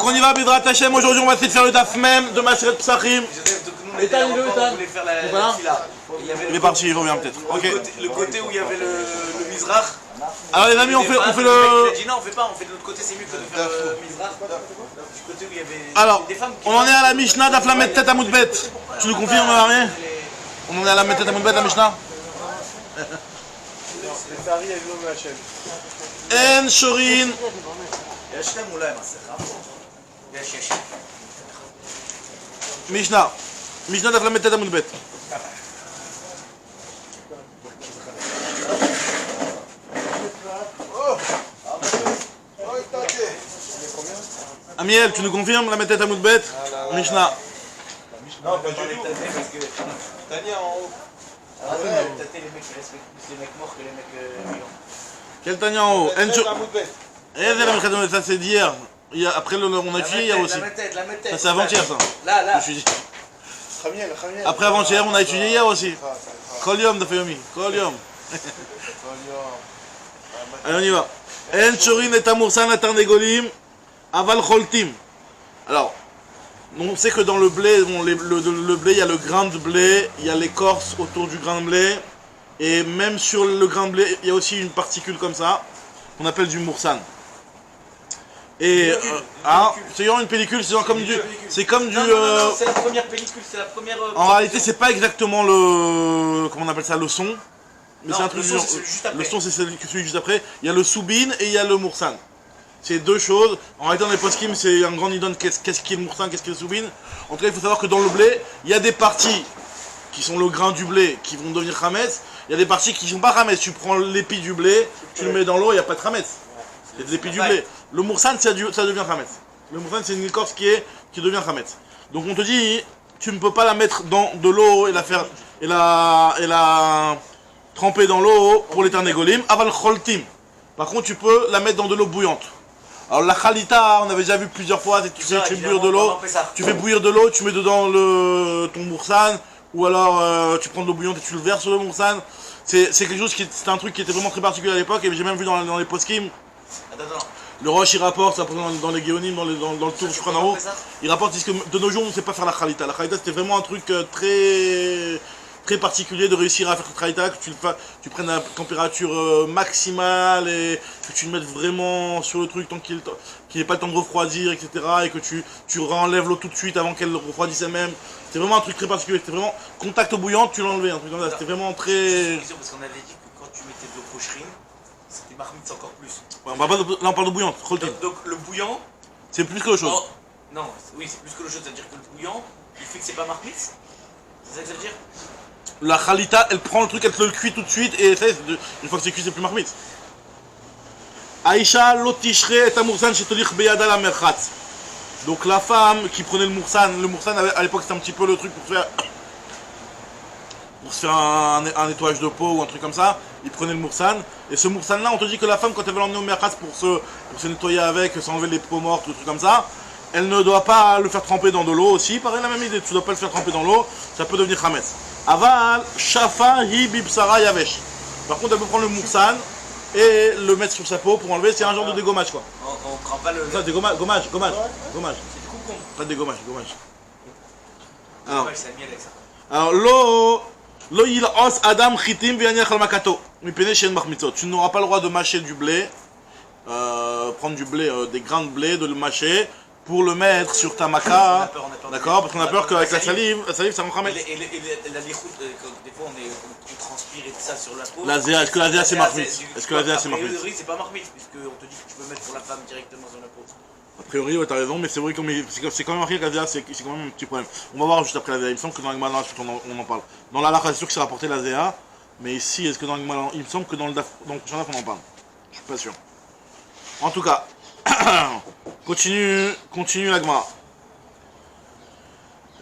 Donc on y va, Bidrat Hashem. Aujourd'hui, on va essayer de faire le daf même de Maseret Psachim. Ethan, on voulait faire la fila. Il est parti, il revient peut-être. Ok. Le côté où il y avait le Mizrach. Alors les amis, on fait le... le... Il a dit non, on fait pas, on fait de l'autre côté, c'est mieux que de faire le Mizrach. Du côté où il y avait Alors, des femmes qui... on en est à la Mishnah d'Aflamet Tête à Moudbet. Tu nous confirmes, Marié? On en est à la Tête à Moudbet, la Mishnah? En Shorin. Mishnah d'Aflamet Tête à Moudbet. Amiel, tu nous confirmes la tête à Moudbet? Mishnah. Non, pas du tout. Tania en haut. Peut-être les mecs morts que les mecs vivants. Quel Tania en haut? Moudbet. Ça c'est d'hier. Après on a étudié hier aussi. Ça c'est avant-hier ça. Là. Après avant-hier on a étudié hier aussi. Kolium de Fayomi. Kolium. Allez on y va. En Chorin et Amursan et Tarnegolim. Aval Choltim. Alors, on sait que dans le blé, le blé, il y a le grain de blé, il y a l'écorce autour du grain de blé, et même sur le grain de blé, il y a aussi une particule comme ça, qu'on appelle du moursan. Et c'est une pellicule, c'est comme du... C'est comme du... Non, c'est la première pellicule, c'est la première... En réalité, c'est pas exactement le... Comment on appelle ça, le son. Mais c'est un truc... Le son, c'est celui juste après. Il y a le soubine et il y a le moursan. C'est deux choses. En réalité, dans les poskim, c'est un grand nidon. Qu'est-ce qui est le moursan, qu'est-ce qui est le soubine. En tout cas, il faut savoir que dans le blé, il y a des parties qui sont le grain du blé qui vont devenir khametz. Il y a des parties qui ne sont pas khametz. Tu prends l'épi du blé, tu le mets dans l'eau, il n'y a pas de khametz. C'est de l'épi du blé. Le moursan, ça devient khametz. Le moursan, c'est une écorce qui devient khametz. Donc on te dit, tu ne peux pas la mettre dans de l'eau et la tremper dans l'eau pour les tarnégolim. Aval choltim. Par contre, tu peux la mettre dans de l'eau bouillante. Alors la khalita, on avait déjà vu plusieurs fois, tu fais bouillir de l'eau, tu mets dedans ton moursan, ou alors tu prends de l'eau bouillante et tu le verses sur le moursan. C'est quelque chose c'est un truc qui était vraiment très particulier à l'époque, et j'ai même vu dans les poskim. Le Roche il rapporte, ça dans les Géonim, dans le tour je crois en haut, il rapporte que de nos jours on ne sait pas faire la khalita. La khalita c'était vraiment un truc très particulier de réussir à faire le khalita, que tu prennes la température maximale et que tu le mettes vraiment sur le truc tant qu'il n'ait pas le temps de refroidir, etc. Et que tu renlèves l'eau tout de suite avant qu'elle refroidisse elle-même. C'était vraiment un truc très particulier, c'était vraiment contact au bouillant, tu l'enlevais, un truc comme ça, c'était vraiment très... Parce qu'on avait dit que quand tu mettais de l'eau kosherine, c'était marmite encore plus. Ouais, là on parle de bouillante, donc le bouillant... C'est plus que le chose. Non, oui c'est plus que le chose, c'est-à-dire que le bouillant, il fait que c'est pas marmite. C'est ça que ça veut dire? La khalita, elle prend le truc, elle te le cuit tout de suite, et ça, une fois que c'est cuit, c'est plus marmite. Aïcha lotishre et amoursan shetolich beyada la merchatz. Donc la femme qui prenait le moursan à l'époque c'était un petit peu le truc pour se faire un nettoyage de peau ou un truc comme ça. Il prenait le moursan, et ce moursan là, on te dit que la femme quand elle veut l'emmener au merchatz pour se nettoyer avec, s'enlever les peaux mortes, des trucs comme ça, elle ne doit pas le faire tremper dans de l'eau aussi. Pareil la même idée, tu ne dois pas le faire tremper dans l'eau, ça peut devenir khametz. Aval, shafa, hi, bibsara, yavesh. Par contre, elle peut prendre le moursan et le mettre sur sa peau pour enlever, c'est un genre de dégommage quoi. On prend pas le... Ça, dégommage. C'est du concombre. Pas de dégommage. Alors, lo yil'os adam chitim v'yaniach al makato. Mipene shen machmitzot. Tu n'auras pas le droit de mâcher du blé, prendre du blé, des grains de blé, de le mâcher, pour le mettre sur ta maca, d'accord? Parce qu'on a peur qu'avec la salive ça rend khametz. Et la lichoute, des fois on transpire et tout ça sur la peau. Est-ce que l'azéa c'est marmite? Est-ce que l'azéa c'est marmite? A priori c'est pas marmite, puisqu'on te dit que tu peux mettre pour la femme directement sur la peau. A priori, ouais, t'as raison, mais c'est vrai que c'est quand même marqué que l'azéa c'est quand même un petit problème. On va voir juste après l'azéa, il me semble que dans l'Agma on en parle. Dans la lacha c'est sûr que c'est rapporté l'azéa, mais ici, est-ce que dans l'Agma il me semble que dans le prochain daf on en parle. Je suis pas sûr. En tout cas, continue l'Agma.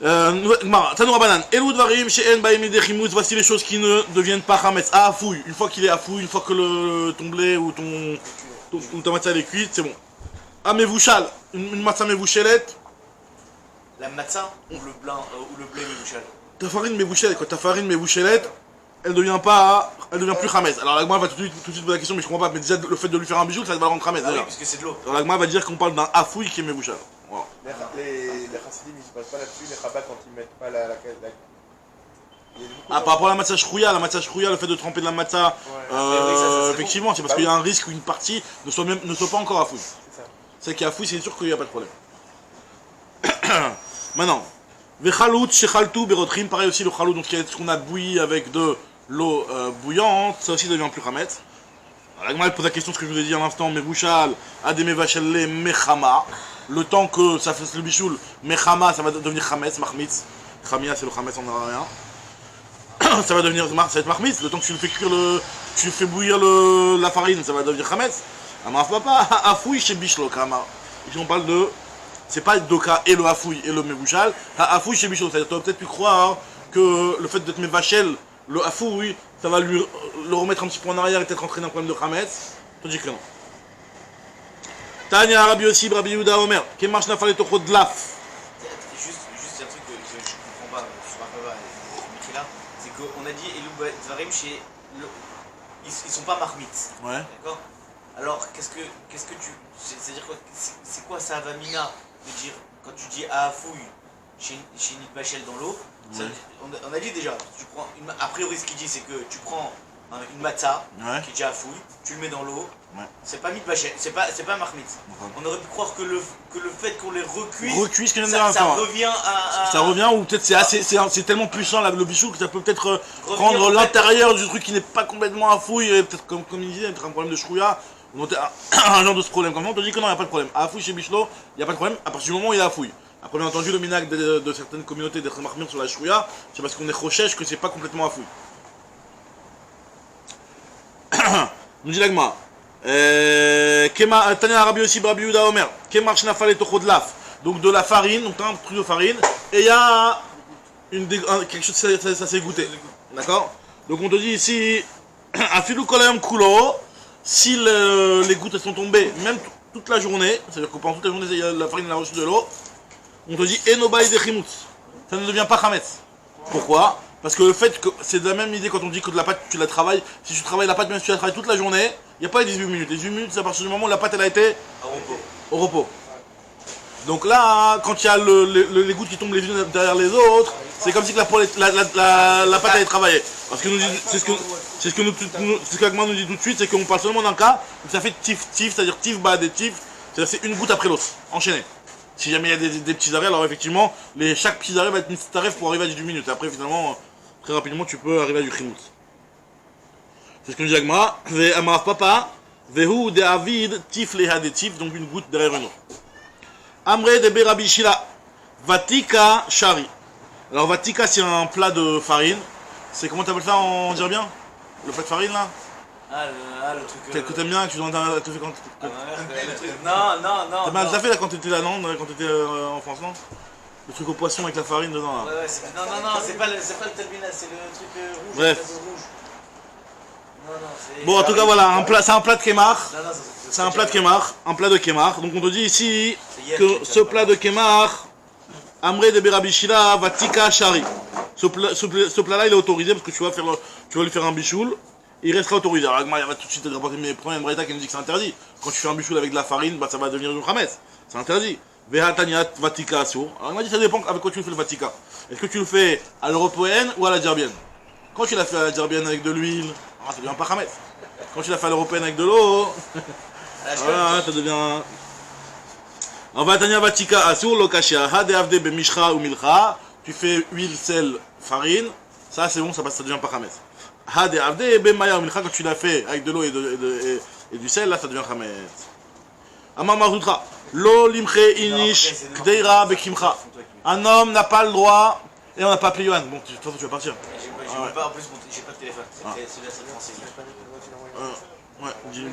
Tanoura Banan. Elou Dvarim, She'en Baim Midechimous, voici les choses qui ne deviennent pas Hametz. À affouille. Une fois qu'il est affouille, une fois que ton blé ou ta matzah est cuite, c'est bon. Ah, mevouchal. Une matzah mevouchelette. La matzah ou le blé mevouchal? Ta farine mevouchelette, quoi. Ta farine mevouchelette, elle devient plus Hametz. Alors l'Agma va tout de suite poser la question, mais je comprends pas. Mais déjà, le fait de lui faire un bijou, ça va le rendre Hametz. Ah oui, parce que c'est de l'eau. Alors l'Agma va dire qu'on parle d'un affouille qui est mevouchal. Voilà. Les chassidim, ils se basent pas là-dessus, les rabbats, quand ils mettent pas la Ah, par rapport à la matzah shrouya, le fait de tremper de la matzah, effectivement, c'est parce qu'il y a un risque qu'une partie ne soit pas encore à fouille. C'est ça. C'est qu'il y a fouille, c'est sûr qu'il n'y a pas de problème. Maintenant, vechalout shechaltu berotrim, pareil aussi le chalout, donc ce qu'on a bouilli avec de l'eau bouillante, ça aussi devient plus chametz. La Gemara pose la question, ce que je vous ai dit à l'instant, Mevouchal, Ademe Vachelle, Mechama. Le temps que ça fasse le bichoul, Mechama, ça va devenir Chametz, Mahmitz. Chamia, c'est le Chametz en araméen. Ça va devenir, ça va être Mahmitz. Le temps que tu le fais cuire, tu fais bouillir la farine, ça va devenir Chametz. Amaf papa, Afouy chez Bishlo, Kama. Ici on parle de, c'est pas Doka et le Afouy et le Mevouchal, Afouy chez Bishlo. C'est-à-dire, tu as peut-être pu croire que le fait d'être Mevachel, le Afouy, ça va le remettre un petit peu en arrière et peut-être entraîner un problème de Chametz. Je te dis que non. Tanya, Rabbi Yossi, Rabbi Yehuda, Omer. Kemar Shnafal et Tocho Dlaf. Juste un truc que je comprends pas, je suis un peu là, c'est qu'on a dit Elou Dvarim chez ils sont pas marmites. Ouais. D'accord. Alors qu'est-ce que tu, c'est-à-dire quoi, c'est quoi ça Avamina de dire quand tu dis Afouille chez Nitbachel dans l'eau, ouais. On a dit déjà, tu prends a priori ce qu'il dit c'est que tu prends une matzah ouais. qui est déjà à fouille, tu le mets dans l'eau, ouais. C'est pas mitbachel, c'est pas marmite. Okay. On aurait pu croire que le fait qu'on les recuise, ce que ça revient à... Ça revient ou peut-être c'est tellement puissant là, le bichou que ça peut peut-être prendre l'intérieur du truc qui n'est pas complètement à fouille, et peut-être comme il disait, peut-être un problème de shrouya, ou un genre de ce problème. Comme ça on te dit que non, il n'y a pas de problème. À fouille chez Bishlo, il n'y a pas de problème à partir du moment où il est à fouille. Après bien entendu le minag de certaines communautés d'être marmir sur la shrouya, c'est parce qu'on est rochèche que c'est pas complètement à fouille. Nous dit l'agma. Tania Rabbi aussi Rabbi Yehuda Omer. Kemar Shnafal et Tochodlaf. Donc de la farine, donc un truc de farine. Et il y a quelque chose, ça s'est goûté. D'accord. Donc on te dit ici, Afilou Kolayam Kulo, si les gouttes elles sont tombées, même toute la journée, c'est-à-dire que pendant toute la journée la farine a reçu de l'eau, on te dit Enobaï de Chimoutz. Ça ne devient pas Chametz. Pourquoi? Parce que le fait que c'est de la même idée quand on dit que de la pâte tu la travailles, si tu travailles la pâte, même si tu la travailles toute la journée, il n'y a pas les 18 minutes. Les 18 minutes c'est à partir du moment où la pâte elle a été au repos. Donc là, quand il y a les gouttes qui tombent les unes derrière les autres, c'est comme si la pâte allait travailler. Parce que c'est ce que Agman nous dit tout de suite, c'est qu'on parle seulement d'un cas où ça fait tif, c'est-à-dire tif bad et tif, c'est-à-dire c'est une goutte après l'autre, enchaîné. Si jamais il y a des petits arrêts, alors effectivement, chaque petit arrêt va être une petite arrêt pour arriver à 18 minutes. Après, finalement, très rapidement, tu peux arriver à du chimout. C'est ce que nous dit Agma. Ve amarav papa, vehu de avid, tif leha de tif, donc une goutte derrière une autre. Amre de Rabbi Shila, vatika shari. Alors, vatika, c'est un plat de farine. C'est comment tu appelles ça en dire bien? Le plat de farine là? Le truc. Que t'aimes bien, que tu dois te faire quand. Non. T'as fait là quand t'étais là, non? Quand t'étais en France, non? Le truc au poisson avec la farine dedans là. Ouais, non, c'est pas le talbina, c'est le truc rouge. Bref. Non, bon, en tout cas, voilà, c'est un plat de kémar. C'est un plat de kémar, un plat de kémar. Donc on te dit ici que ce plat de kémar, Amré de Rabbi Shila, vatika shari. Ce plat-là, il est autorisé parce que tu vas lui faire un bichoul. Il restera autorisé. Alors, il va tout de suite te rapporter mes premiers Braïta qui me dit que c'est interdit. Quand tu fais un bichoul avec de la farine, bah, ça va devenir du chametz. C'est interdit. Vehataniat vatika asur. Alors, il m'a dit ça dépend avec quoi tu le fais le vatika. Est-ce que tu le fais à l'européenne ou à la djerbienne? Quand tu l'as fait à la djerbienne avec de l'huile, ça devient pas chametz. Quand tu l'as fait à l'européenne avec de l'eau, voilà, ça devient. En Vatania vatika asur, lokashia, hade avde bemishra ou milcha. Tu fais huile, sel, farine. Ça, c'est bon, ça devient pas chametz. Hade avde bemaya ou milcha, quand tu l'as fait avec de l'eau et du sel, là, ça devient chametz. Amar Maroutra. Lo limche inish kdeira bekimcha. Un homme n'a pas le droit. Et on n'a pas appelé Yohan. Bon, de toute façon, tu vas partir. En plus, j'ai pas de téléphone. C'est la seule française. Ouais, dis.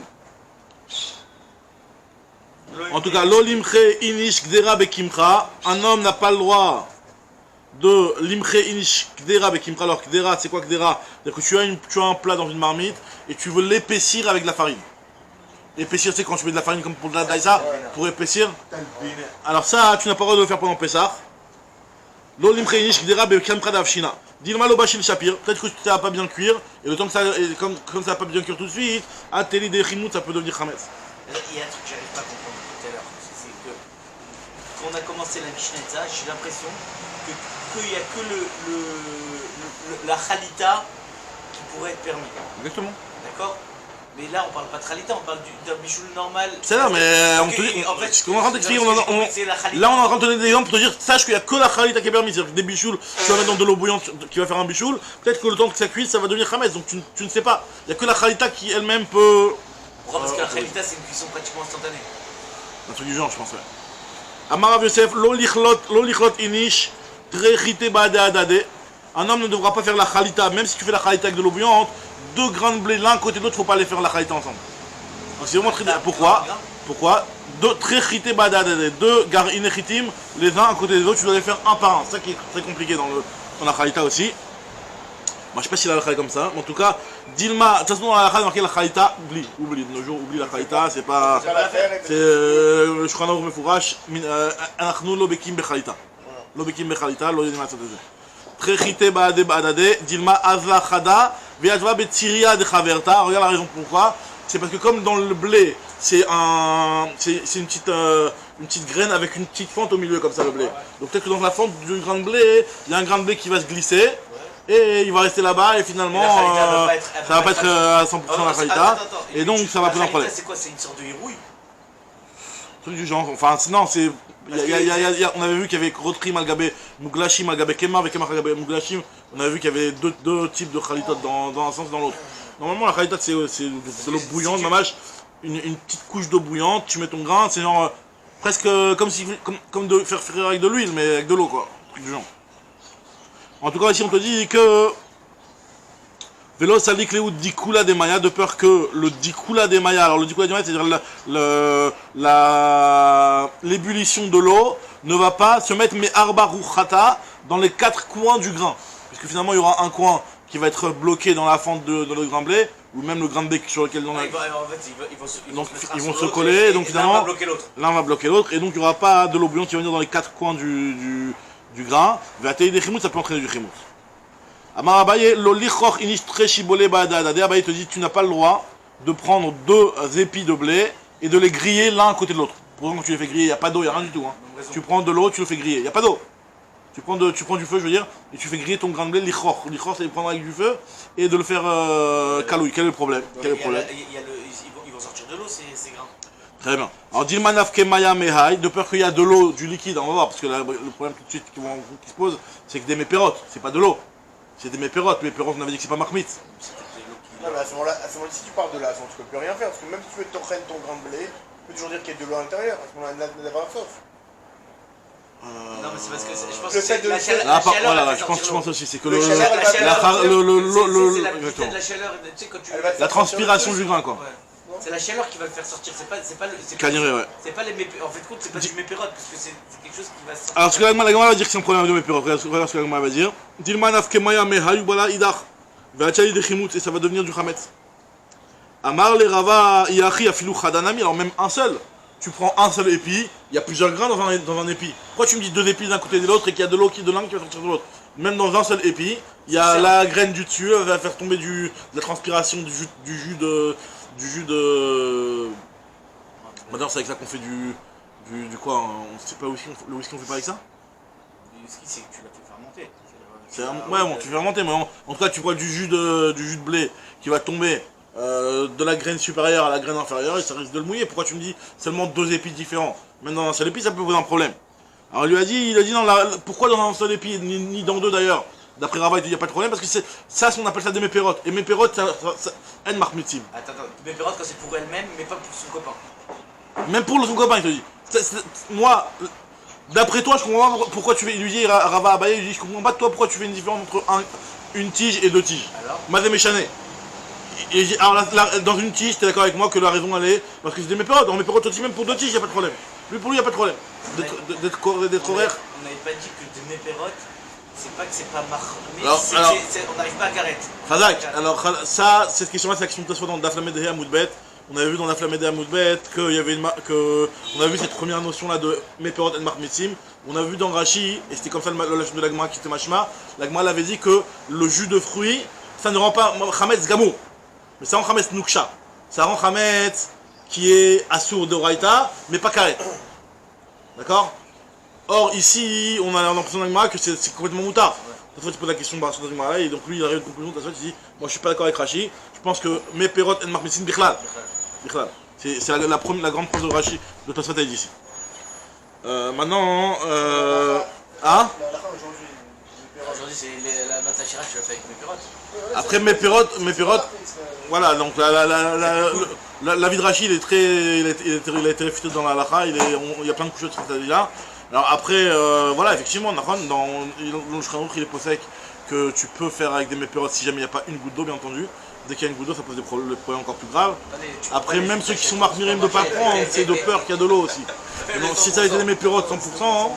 En tout cas, lo limche inish kdeira bekimcha. Un homme n'a pas le droit de limche inish kdeira bekimcha. Alors, kdeira, c'est quoi kdeira? C'est-à-dire que tu as un plat dans une marmite et tu veux l'épaissir avec la farine. Épaissir, c'est quand tu mets de la farine comme pour de la daïsa, pour épaissir. Alors ça, tu n'as pas le droit de le faire pendant Pessah. L'olimchenish kdera bekamkra d'avshina. Dilma l'obashil shapir. Peut-être que tu ne vas pas bien cuire, et le temps que ça, comme ça va pas bien cuire tout de suite, à teli de chimout, ça peut devenir chametz. Il y a un truc que j'arrive pas à comprendre tout à l'heure, c'est que quand on a commencé la Mishnah, j'ai l'impression qu'il n'y a que la Khalita qui pourrait être permis. Exactement. D'accord? Mais là, on parle pas de Khalita, on parle d'un bichoul normal. C'est là, mais on te dit. En fait, Ce qu'on est en train d'expliquer, là, on est en train de te donner des exemples pour te dire, sache qu'il n'y a que la Khalita qui est permise. C'est-à-dire que des bichouls, tu vas mettre dans de l'eau bouillante qui va faire un bichoul, peut-être que le temps que ça cuise, ça va devenir Khametz. Donc tu ne sais pas. Il n'y a que la Khalita qui elle-même peut. Pourquoi? Parce que la Khalita, c'est une cuisson pratiquement instantanée. Un truc du genre, je pense, ouais. Amarav Yosef, lo lichlot inish, trechite bade adade. Un homme ne devra pas faire la Khalita, même si tu fais la Khalita avec de l'eau bouillante, deux grains de blé l'un côté de l'autre, il ne faut pas les faire la Khalita ensemble. Donc c'est vraiment très. Pourquoi deux trechite bade adade, deux gar inechitim, les uns à côté des autres, tu dois les faire un par un. C'est ça qui est très compliqué dans la Khalita aussi. Moi, je sais pas s'il a la Khalita comme ça, mais en tout cas, Dilma, de toute façon, dans la Khalita, marqué la Khalita, oublie, de nos jours, oublie la Khalita, c'est pas. C'est le Shulchan Aruch Mefourash, Anachnu lo bekim bechalita. Lo bekim bechalita, lo yedim atzadeze. Trechite ba'ade ba'adade, Dilma azla chada, ve'adva betziria de chaverta. Regarde la raison pourquoi. C'est parce que comme dans le blé, c'est une petite graine avec une petite fente au milieu comme ça le blé. Donc peut-être que dans la fente du grain de blé, il y a un grain de blé qui va se glisser. Et il va rester là-bas et finalement ça va pas être à 100% la Khalita. Et donc ça va poser un problème. C'est quoi? C'est une sorte de hérouille? Truc du genre. Enfin non, c'est. On avait vu qu'il y avait Rotrim al-Gabé, Muglashim al-Gabé Kemar avec Kemar al-Gabé Muglashim. On avait vu qu'il y avait deux types de Khalitot dans un sens et dans l'autre. Normalement la Khalitot c'est de l'eau bouillante, mamage, une petite couche d'eau bouillante, tu mets ton grain, c'est genre presque comme de faire frire avec de l'huile mais avec de l'eau quoi. Truc du genre. En tout cas, ici on te dit que Vélo salik léou dikula des mayas, de peur que le dikula des mayas, alors le dikula des mayas, c'est-à-dire l'ébullition de l'eau, ne va pas se mettre mais arba ruchata dans les quatre coins du grain. Puisque finalement il y aura un coin qui va être bloqué dans la fente de le grain de blé, ou même le grain de blé sur lequel ils vont se coller, donc finalement l'un va bloquer l'autre, et donc il n'y aura pas de l'eau bouillante qui va venir dans les quatre coins du grain. Ve'atei des chimout, ça peut entraîner du chimout. Amar Abaye, lo lichoch inish tre shibole ba'adade. Abaye te dit, tu n'as pas le droit de prendre deux épis de blé et de les griller l'un à côté de l'autre. Pour exemple, quand tu les fais griller, il n'y a pas d'eau, il n'y a rien du tout. Hein. Tu prends de l'eau, tu le fais griller, il n'y a pas d'eau. Tu prends du feu, je veux dire, et tu fais griller ton grain de blé, lichoch. Lichoch, c'est de prendre avec du feu et de le faire calouille. Quel est le problème? Ils vont sortir de l'eau, ces grains. Très bien. Alors, Dilmanaf Kemaya Mehai, de peur qu'il y a de l'eau, du liquide, on va voir, parce que le problème tout de suite qui se pose, c'est que des méperotes, c'est pas de l'eau. C'est des méperotes, méperotes, on avait dit que c'est pas marmite. Non, mais à ce moment-là, si tu pars de là, tu peux plus rien faire, parce que même si tu veux t'entraîner ton grain de blé, tu peux toujours dire qu'il y a de l'eau à l'intérieur, à ce moment-là, il n'y a pas sauf. Non, mais c'est parce que je pense Le que c'est fait de la le faire. chaleur. Voilà, je pense aussi, c'est que Le C'est chaleur, la vitesse exactement. de la chaleur, tu sais, quand tu. La transpiration du grain, quoi. Ouais. C'est la chaleur qui va le faire sortir, c'est pas Caniré, ouais. c'est pas les en fait compte, c'est pas du mépérote, parce que c'est quelque chose qui va sortir. Alors, ce que la Gemara va dire que c'est un problème de méperote. Regarde ce que la Gemara va dire. Dilmanaf Kemaya Mehai, voilà, idach. Ve'achali de chimout, et ça va devenir du chametz. Amar le Rava Iachi Afilou Chadanami, alors même un seul. Tu prends un seul épi, il y a plusieurs grains dans un épi. Pourquoi tu me dis deux épis d'un côté de l'autre et qu'il y a de l'eau de l'un qui va sortir de l'autre? Même dans un seul épi, il y a la graine du dessus, elle va faire tomber de la transpiration du jus de. Maintenant, c'est avec ça qu'on fait du quoi? On sait pas le whisky, on fait pas avec ça? Le whisky, c'est que tu l'as fait fermenter. Ouais, bon, tu fais fermenter, mais en tout cas, tu vois du jus de blé qui va tomber de la graine supérieure à la graine inférieure et ça risque de le mouiller. Pourquoi tu me dis seulement deux épis différents? Même dans un seul épi, ça peut poser un problème. Alors il a dit non, pourquoi dans un seul épi, ni dans deux d'ailleurs? D'après Rava, il dit il n'y a pas de problème parce que ça, on appelle ça des méperotes. Et méperotes, ça elle marque mitzim. Attends, méperote quand c'est pour elle-même, mais pas pour son copain. Même pour son copain, il te dit. Moi, d'après toi, je comprends pas pourquoi tu fais. Il lui dit Rava Abaye, il lui dit je comprends pas toi pourquoi tu fais une différence entre une tige et deux tiges. Alors Mazé Méchané. Alors dans une tige, t'es d'accord avec moi que la raison elle est parce que c'est des méperotes. En méperote aussi, même pour deux tiges, il n'y a pas de problème. Lui, pour lui, il n'y a pas de problème. D'être horaire. On n'avait pas dit que de méperote, c'est pas que c'est pas marre. Alors, on n'arrive pas à carrette. Khazak, alors ça, cette question-là, c'est la question que tu as dans Daflamedeh Amoudbet. On avait vu dans Daflamedeh Amoudbet qu'il y avait on a vu cette première notion-là de méperote et marque mitzim. On a vu dans Rashi, et c'était comme ça le lâche de l'agma qui était machma, l'agma l'avait dit que le jus de fruits, ça ne rend pas chametz gamou, mais ça rend chametz nuksha. Ça rend chametz qui est assour de raïta, mais pas karet. D'accord? Or, ici, on a l'impression d'Agmara que c'est complètement moutard. Cette fois, tu poses la question sur d'Agmara et donc lui, il arrive à une conclusion. Cette fois, il dit moi, je suis pas d'accord avec Rashi. Je pense que mes perot en marmitzin bichlal. C'est la grande preuve de Rashi de Tosfot est ici. Maintenant, hein? Aujourd'hui, c'est la Matachira, tu l'as fait avec mes pirotes. Après mes perot, voilà, donc la vie de Rashi, il a été réfuté dans la halakha, il y a plein de couches de cette là. Alors après, voilà, effectivement, dans le Shulchan il est posé que tu peux faire avec des mépirotes si jamais il n'y a pas une goutte d'eau, bien entendu. Dès qu'il y a une goutte d'eau, ça pose des problèmes encore plus graves. Après, même ceux qui sont marmirim de ne pas prendre, c'est de peur qu'il y a de l'eau aussi. Donc, si ça a été des mépirotes 100%, hein,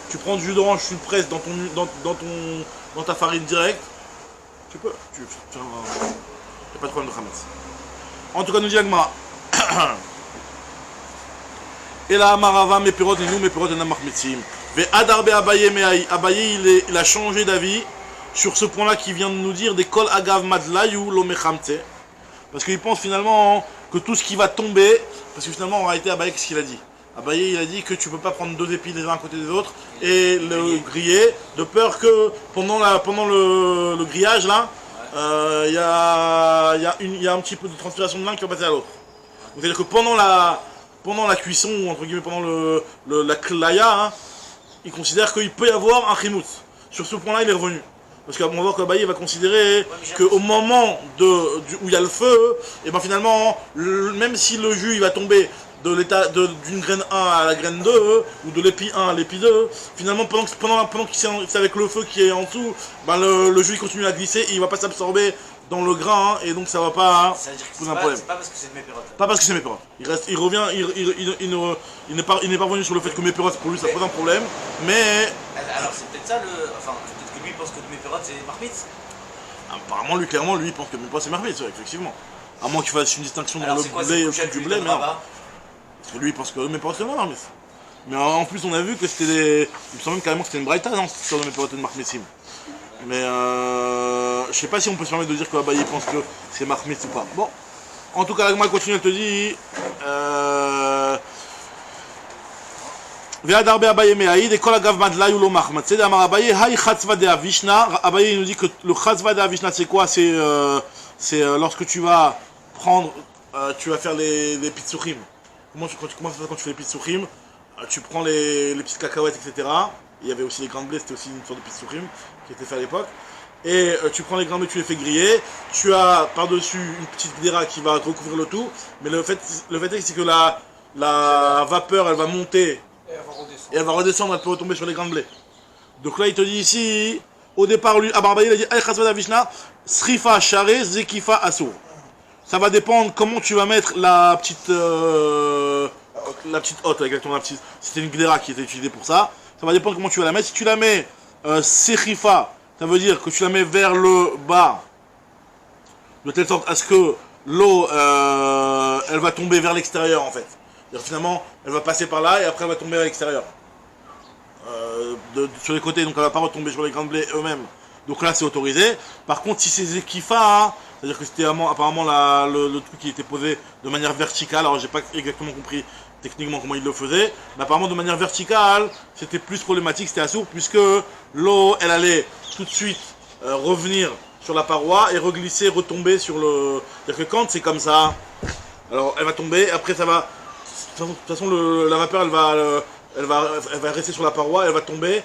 tu prends du jus d'orange, tu le presses dans ta farine directe, tu peux. Il n'y a pas de problème de Hametz. En tout cas, nous dit Agmara. Et là, Marava, mes pirotes, et nous, mes pirotes, et Namach Metzim. Mais Adarbe Abaye, Abaye, il a changé d'avis sur ce point-là qui vient de nous dire des Kol Agav Madlayou Lomechamte. Parce qu'il pense finalement que tout ce qui va tomber, parce que finalement, en réalité, Abaye, qu'est-ce qu'il a dit? Abaye, il a dit que tu peux pas prendre deux épis les uns à côté des autres et le griller, de peur que pendant le grillage, là, il y a un petit peu de transpiration de l'un qui va passer à l'autre. C'est-à-dire que pendant la cuisson, ou entre guillemets pendant la klaya, hein, il considère qu'il peut y avoir un chimout. Sur ce point-là, il est revenu. Parce qu'on va voir qu'Abaye va considérer qu'au moment où il y a le feu, et ben finalement, même si le jus il va tomber d'une graine 1 à la graine 2, ou de l'épi 1 à l'épi 2, finalement pendant que c'est avec le feu qui est en dessous, ben le jus il continue à glisser et il va pas s'absorber dans le grain, et donc ça va pas poser un problème. C'est pas parce que c'est de mes pirotes. Pas parce que c'est mes pirotes. Il revient, il n'est pas revenu sur le fait que mes pirotes pour lui ça pose un problème, mais... Alors c'est peut-être ça enfin peut-être que lui pense que de mes pirotes c'est marmite. Apparemment lui clairement lui il pense que mes pirotes c'est marmite, effectivement. À moins qu'il fasse une distinction dans le blé ou du blé, mais non. Parce que lui il pense que mes pirotes c'est marmite. Mais en plus on a vu que c'était des... Il me semble même carrément que c'était une braïta dans cette histoire de mes pirotes de marmitim. Mais je sais pas si on peut se permettre de dire qu'Abaye pense que c'est marmite ou pas. Bon, en tout cas, la Gemara continue, elle te dit Ve'adarbe Abaye me'aïd et kol agav madlay ou lo mahmat. C'est d'amar Abaye, hay chatzva de Avishna. Abaye nous dit que le chatzva de Avishna c'est quoi? C'est lorsque tu vas prendre, tu vas faire les pitsuchim. Comment ça se passe quand tu fais les pitsuchim? Tu prends les petites cacahuètes, etc. Il y avait aussi les grains de blé, c'était aussi une sorte de pitsuchim qui était fait à l'époque. Et tu prends les grains de blé, tu les fais griller. Tu as par-dessus une petite gdéra qui va recouvrir le tout. Mais le fait c'est que la vapeur, elle va monter et elle va redescendre, elle peut retomber sur les grains de blé. Donc là, il te dit ici, au départ, lui, Abaye, il a dit Ay chasva d'Avishna, srifa share, zekifa asur. Ça va dépendre comment tu vas mettre la petite hotte, exactement la petite. C'était une gdéra qui était utilisée pour ça. Ça va dépendre comment tu vas la mettre. Si tu la mets sechifa, ça veut dire que tu la mets vers le bas, de telle sorte à ce que l'eau, elle va tomber vers l'extérieur en fait. Finalement, elle va passer par là et après elle va tomber à l'extérieur. Sur les côtés, donc elle va pas retomber sur les grains de blé eux-mêmes. Donc là c'est autorisé. Par contre, si c'est zekifa, hein, c'est-à-dire que c'était apparemment le truc qui était posé de manière verticale, alors j'ai pas exactement compris techniquement comment il le faisait, mais apparemment de manière verticale, c'était plus problématique, c'était assourd, puisque l'eau, elle allait tout de suite revenir sur la paroi et reglisser, retomber sur le... C'est-à-dire que quand c'est comme ça, alors elle va tomber, après ça va... De toute façon, la vapeur, elle va rester sur la paroi, elle va tomber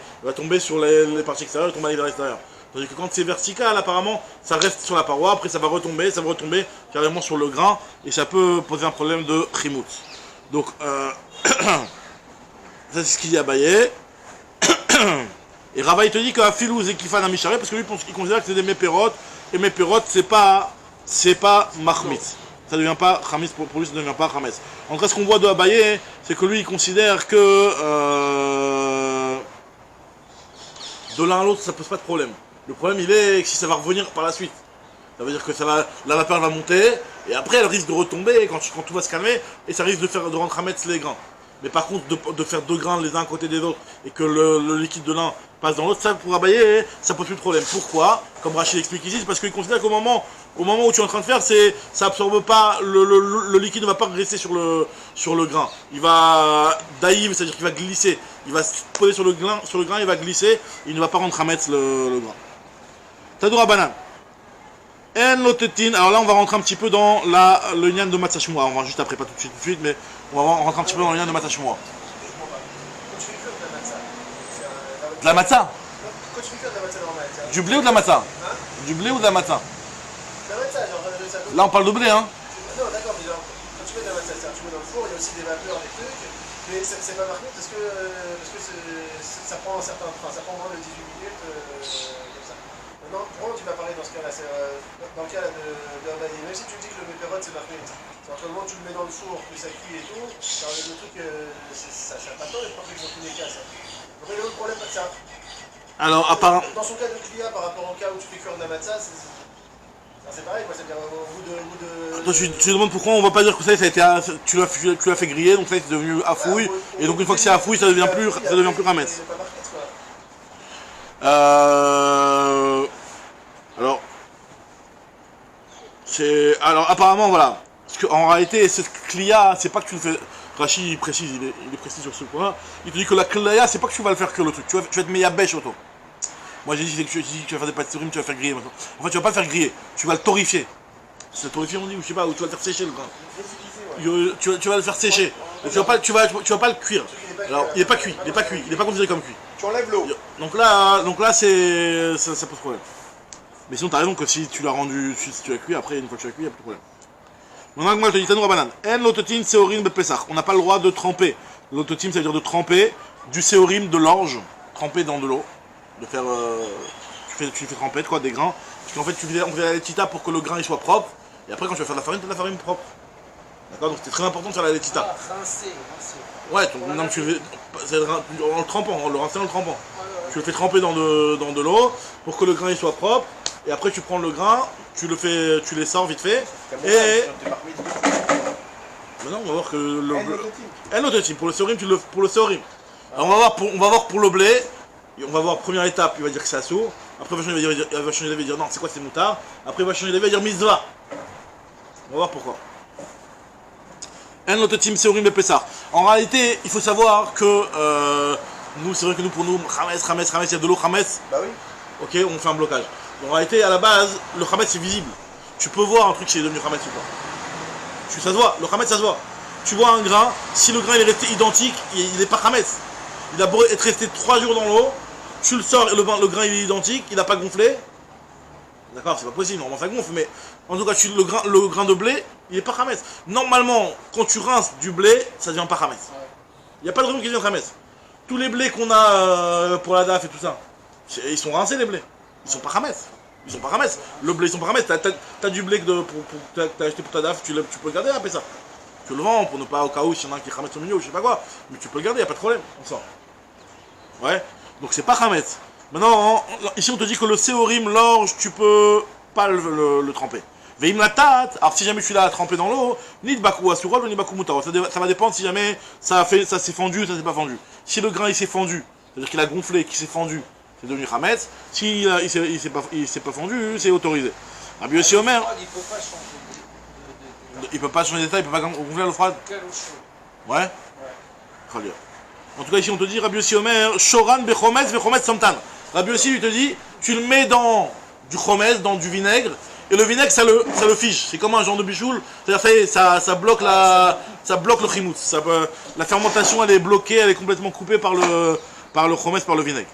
sur les parties extérieures, elle va tomber vers l'extérieur. Tandis que quand c'est vertical, apparemment, ça reste sur la paroi, après ça va retomber carrément sur le grain, et ça peut poser un problème de chimout. Donc, ça c'est ce qu'il dit à Abaye. Et Rava il te dit qu'à Filou Zekifa Namishare, parce que lui il considère que c'est des mépirotes, et mépirotes c'est pas mahmit. Ça ne devient pas chamis, pour lui ça ne devient pas chames. En tout cas, ce qu'on voit de Abaye, c'est que lui il considère que de l'un à l'autre ça pose pas de problème. Le problème il est que si ça va revenir par la suite. Ça veut dire que la vapeur va monter, et après elle risque de retomber quand tout va se calmer, et ça risque de rendre chametz les grains. Mais par contre, de faire 2 grains les uns à côté des autres et que le liquide de l'un passe dans l'autre, ça pour abailler, ça pose plus de problème. Pourquoi? Comme Rachid explique ici, c'est parce qu'il considère qu'au moment où tu es en train de faire, ça absorbe pas, le liquide ne va pas rester sur le grain. Il va daïm, c'est-à-dire qu'il va glisser. Il va se poser sur le grain, il va glisser, il ne va pas rentrer à mettre le grain. Tadoura banane. Alors là, on va rentrer un petit peu dans le nyan de Matzashmoa. On va juste après, pas tout de suite, mais on va rentrer un petit peu dans le nyan de Matzashmoa. Quand tu fais cuire de la matzah, De la matzah? quand tu fais cuire de la matzah normale, Du blé ou de la matzah? Hein? Du blé ou de la matzah? La matzah, genre, ça Là, on parle de blé, hein? Non, d'accord, mais genre, quand tu mets de la matzah, tu mets dans le four, il y a aussi des vapeurs, des trucs, mais c'est pas marqué parce que ça prend un certain temps, ça prend moins de 18 minutes, comme ça. Maintenant, pourquoi tu m'as parlé dans ce cas-là, dans le cas de Abadi, même si tu me dis que le pépérote c'est marqué, c'est entre le moment où tu le mets dans le four, que ça cuit et tout, le truc, ça n'a pas de temps d'être parfait dans tous les cas, ça. Donc il y a autre problème, ça. Alors, apparemment. Dans son cas de Klia, par rapport au cas où tu fais cuire de la matzah, c'est pareil, quoi, c'est-à-dire au bout de... Toi, tu demandes pourquoi on va pas dire que ça a été, tu l'as fait griller, donc ça c'est devenu à fouille, et donc une fois que c'est à fouille, ça devient plus ramès. Alors apparemment voilà, parce qu'en réalité cette Klia, c'est pas que tu le fais. Rachid il précise, il est précis sur ce point. Il te dit que la Klia, c'est pas que tu vas le faire cuire le truc, tu vas te mettre à bêche auto. Moi j'ai dit que tu vas faire des pâtisseries, tu vas faire griller maintenant. En fait tu vas pas le faire griller, tu vas le torréfier. C'est le torréfier on dit, ou je sais pas, ou tu vas le faire sécher le grain. Tu vas le faire sécher. Donc, tu vas pas le cuire. Alors il est pas cuit, il est pas considéré comme cuit. Tu enlèves l'eau. Donc là ça pose problème. Mais sinon t'as raison que si tu l'as rendu, si tu l'as cuit, après une fois que tu l'as cuit, il n'y a plus de problème. Maintenant moi je te dis Tanoura banane. En l'autotim séorim de Pessah. On n'a pas le droit de tremper. L'autotim ça veut dire de tremper du séorim de l'orge, tremper dans de l'eau. De faire tu fais tremper quoi, des grains. Parce qu'en fait on fait la letita pour que le grain il soit propre. Et après quand tu vas faire de la farine, tu as de la farine propre. D'accord, donc c'était très important de faire la letita. Ouais, non, on le trempant, on le rince en le trempant. Tu le fais tremper dans de l'eau pour que le grain il soit propre. Et après tu prends le grain, tu les sors vite fait. Et maintenant on va voir que l'autotype pour le séorim, pour le séorim. Alors on va voir pour le blé. On va voir première étape, il va dire que c'est assourd. Après il va changer d'avis, il va dire non, c'est quoi, c'est moutard. Après il va changer d'avis, il va dire mitzvah. On va voir pourquoi. Un autre team séorim et Pessah. En réalité, il faut savoir que nous, c'est vrai que pour nous, Hametz, il y a de l'eau Hametz. Bah oui. Ok, on fait un blocage. En réalité, à la base, le Hametz c'est visible. Tu peux voir un truc qui est devenu Hametz ou pas. Ça se voit, le Hametz ça se voit. Tu vois un grain, si le grain il est resté identique, il n'est pas Hametz. Il a beau être resté 3 jours dans l'eau, tu le sors et le grain il est identique, il n'a pas gonflé. D'accord, c'est pas possible, normalement ça gonfle, mais en tout cas, le grain de blé, il n'est pas Hametz. Normalement, quand tu rinces du blé, ça devient pas Hametz. Il n'y a pas de raison qu'il devienne Hametz. Tous les blés qu'on a pour la DAF et tout ça, ils sont rincés les blés. Ils sont pas Hametz. Ils sont pas Hametz. Le blé, ils sont pas Hametz. T'as du blé que t'as acheté pour ta DAF, tu peux le garder après ça. Tu le vends pour ne pas au cas où s'il y en a un qui est Hametz au milieu ou je sais pas quoi. Mais tu peux le garder, il n'y a pas de problème. On sort. Ouais. Donc c'est pas Hametz. Maintenant, ici on te dit que le séorim, l'orge, tu peux pas le tremper. Veim la tat, alors si jamais tu l'as trempé dans l'eau, ni de bakou asurol ou ni bakou moutaro. Ça va dépendre si jamais ça s'est fendu ou ça s'est pas fendu. Si le grain il s'est fendu, c'est-à-dire qu'il a gonflé, qu'il s'est fendu, c'est devenu Hametz. Si il s'est pas fendu, c'est autorisé. Rabbi Yossi Omer, il peut pas changer d'état, il peut pas gonfler à l'eau froide. Ouais. Très bien. En tout cas ici on te dit Rabbi Yossi Omer, Shoran bechometz bechometz samtan. Rabbi Yossi lui te dit, tu le mets dans du chometz, dans du vinaigre, et le vinaigre ça le fige. C'est comme un genre de bichoul, c'est-à-dire ça bloque le chimoutz. La fermentation elle est bloquée, elle est complètement coupée par le chometz, par le vinaigre.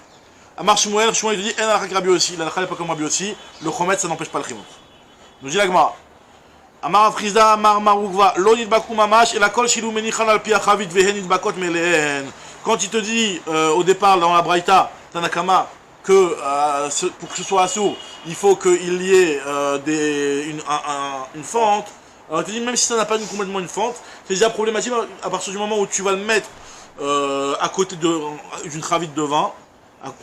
Amar Shmuel il te dit, en alachak Rabbi Yossi, la n'est pas comme Rabbi Yossi, le chometz ça n'empêche pas le chimoutz. Nous dit la Gemara. Amar Afrizda, Amar Marugva, lo nidbaku mamash, et la kol shilou menichan al pi achavit vehen nidbakot meleen. Quand il te dit au départ dans la Braïta, Tanakama, que pour que ce soit assourd, il faut qu'il y ait une fente, alors il te dit même si ça n'a pas complètement une fente, c'est déjà problématique à partir du moment où tu vas le mettre à côté d'une cravite de vin,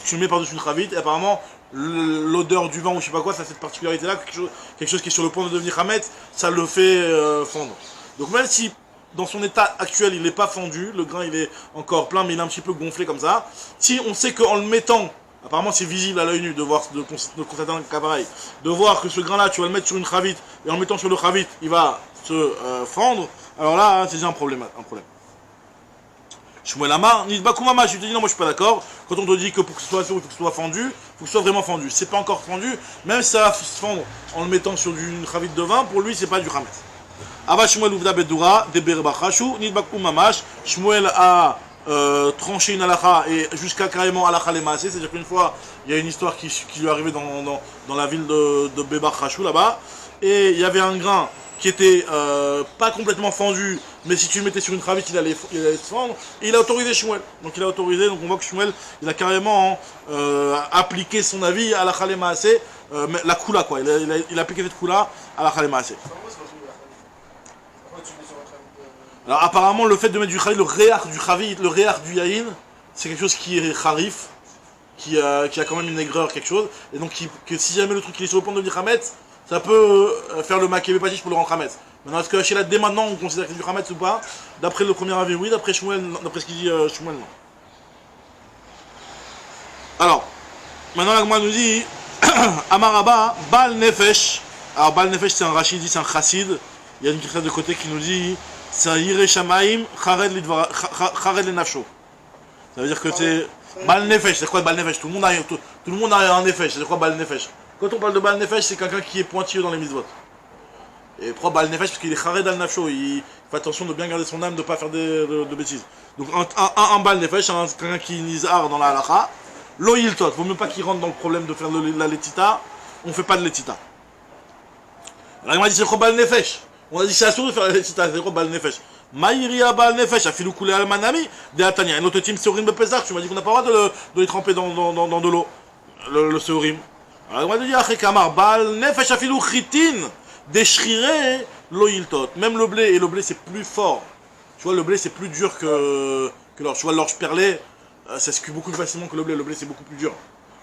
tu le mets par-dessus une cravite, et apparemment l'odeur du vin ou je sais pas quoi, ça a cette particularité là, quelque chose qui est sur le point de devenir Hametz, ça le fait fondre. Donc même si dans son état actuel, il n'est pas fendu, le grain il est encore plein, mais il est un petit peu gonflé comme ça. Si on sait qu'en le mettant, apparemment c'est visible à l'œil nu de constater un cas pareil, de voir que ce grain-là, tu vas le mettre sur une chavite, et en le mettant sur le chavite, il va se fendre, alors là, c'est déjà un problème. Shmuel Amar, Nidbaku Mama, je te dis non, moi je suis pas d'accord. Quand on te dit que pour que ce soit assour, il faut que ce soit fendu, il faut que ce soit vraiment fendu. C'est pas encore fendu, même si ça va se fendre en le mettant sur une chavite de vin, pour lui c'est pas du Hametz. Ava Shmuel Uvda Bedura, Deber Bachashu, Nidbaku Mamash, Shmuel a tranché une halakha et jusqu'à carrément halakha les maasé, c'est-à-dire qu'une fois il y a une histoire qui lui est arrivée dans la ville de Bebar Chachou là-bas, et il y avait un grain qui était pas complètement fendu, mais si tu le mettais sur une cravite, il allait se fendre, et il a autorisé Shmuel. Donc il a autorisé, donc on voit que Shmuel, il a carrément appliqué son avis à la Khalé Maasé, la Kula quoi, il a appliqué cette Kula à la Khalé Maasé. Alors apparemment le fait de mettre du Khavit, le réach du Yahin, c'est quelque chose qui est Kharif, qui a quand même une aigreur, quelque chose, et donc que si jamais le truc il est sur le point de devenir Hametz, ça peut faire le Makébé Patish pour le rendre Hametz. Maintenant, est-ce que Hachela, dès maintenant, on considère que c'est du Hametz ou pas? D'après le premier avis, oui, d'après Shmuel, d'après ce qu'il dit Shmuel, non. Alors, maintenant, la Gemara nous dit Amaraba, Bal Nefesh. Alors, Bal Nefesh, c'est un Rachidi, c'est un Chassid. Il y a une question de côté qui nous dit c'est un Yireh Shamaim, Chared le Nafsho. Ça veut dire que c'est Bal Nefesh. C'est quoi Bal Nefesh? Tout le monde a un Nefesh. C'est quoi Bal Nefesh? Quand on parle de Bal Nefesh, c'est quelqu'un qui est pointilleux dans les mitzvot. Et pourquoi Bal Nefesh? Parce qu'il est Chared al Nafsho. Il fait attention de bien garder son âme, de ne pas faire de bêtises. Donc un Bal Nefesh, quelqu'un qui est nizar dans la halakha. Lo Yiltot. Vaut mieux pas qu'il rentre dans le problème de faire la letita. On ne fait pas de letita. Alors il m'a dit c'est quoi Bal Nefesh? On a dit c'est assuré de faire la letita. C'est quoi Bal Nefesh? Maïria Bal Nefesh, Afilou Koulé al Manami, de Atania. Un autre team Seorim Bepezar. Tu m'as dit qu'on n'a pas le droit de les tremper dans de l'eau. Le Seorim. Alors on m'a dit Achek Amar Bal Nefesh Afilou Chitin. Déchiré l'oiltot. Même le blé, et le blé c'est plus fort. Tu vois, le blé c'est plus dur que l'orge. Tu vois, l'orge perlée, ça se cuit beaucoup plus facilement que le blé. Le blé c'est beaucoup plus dur.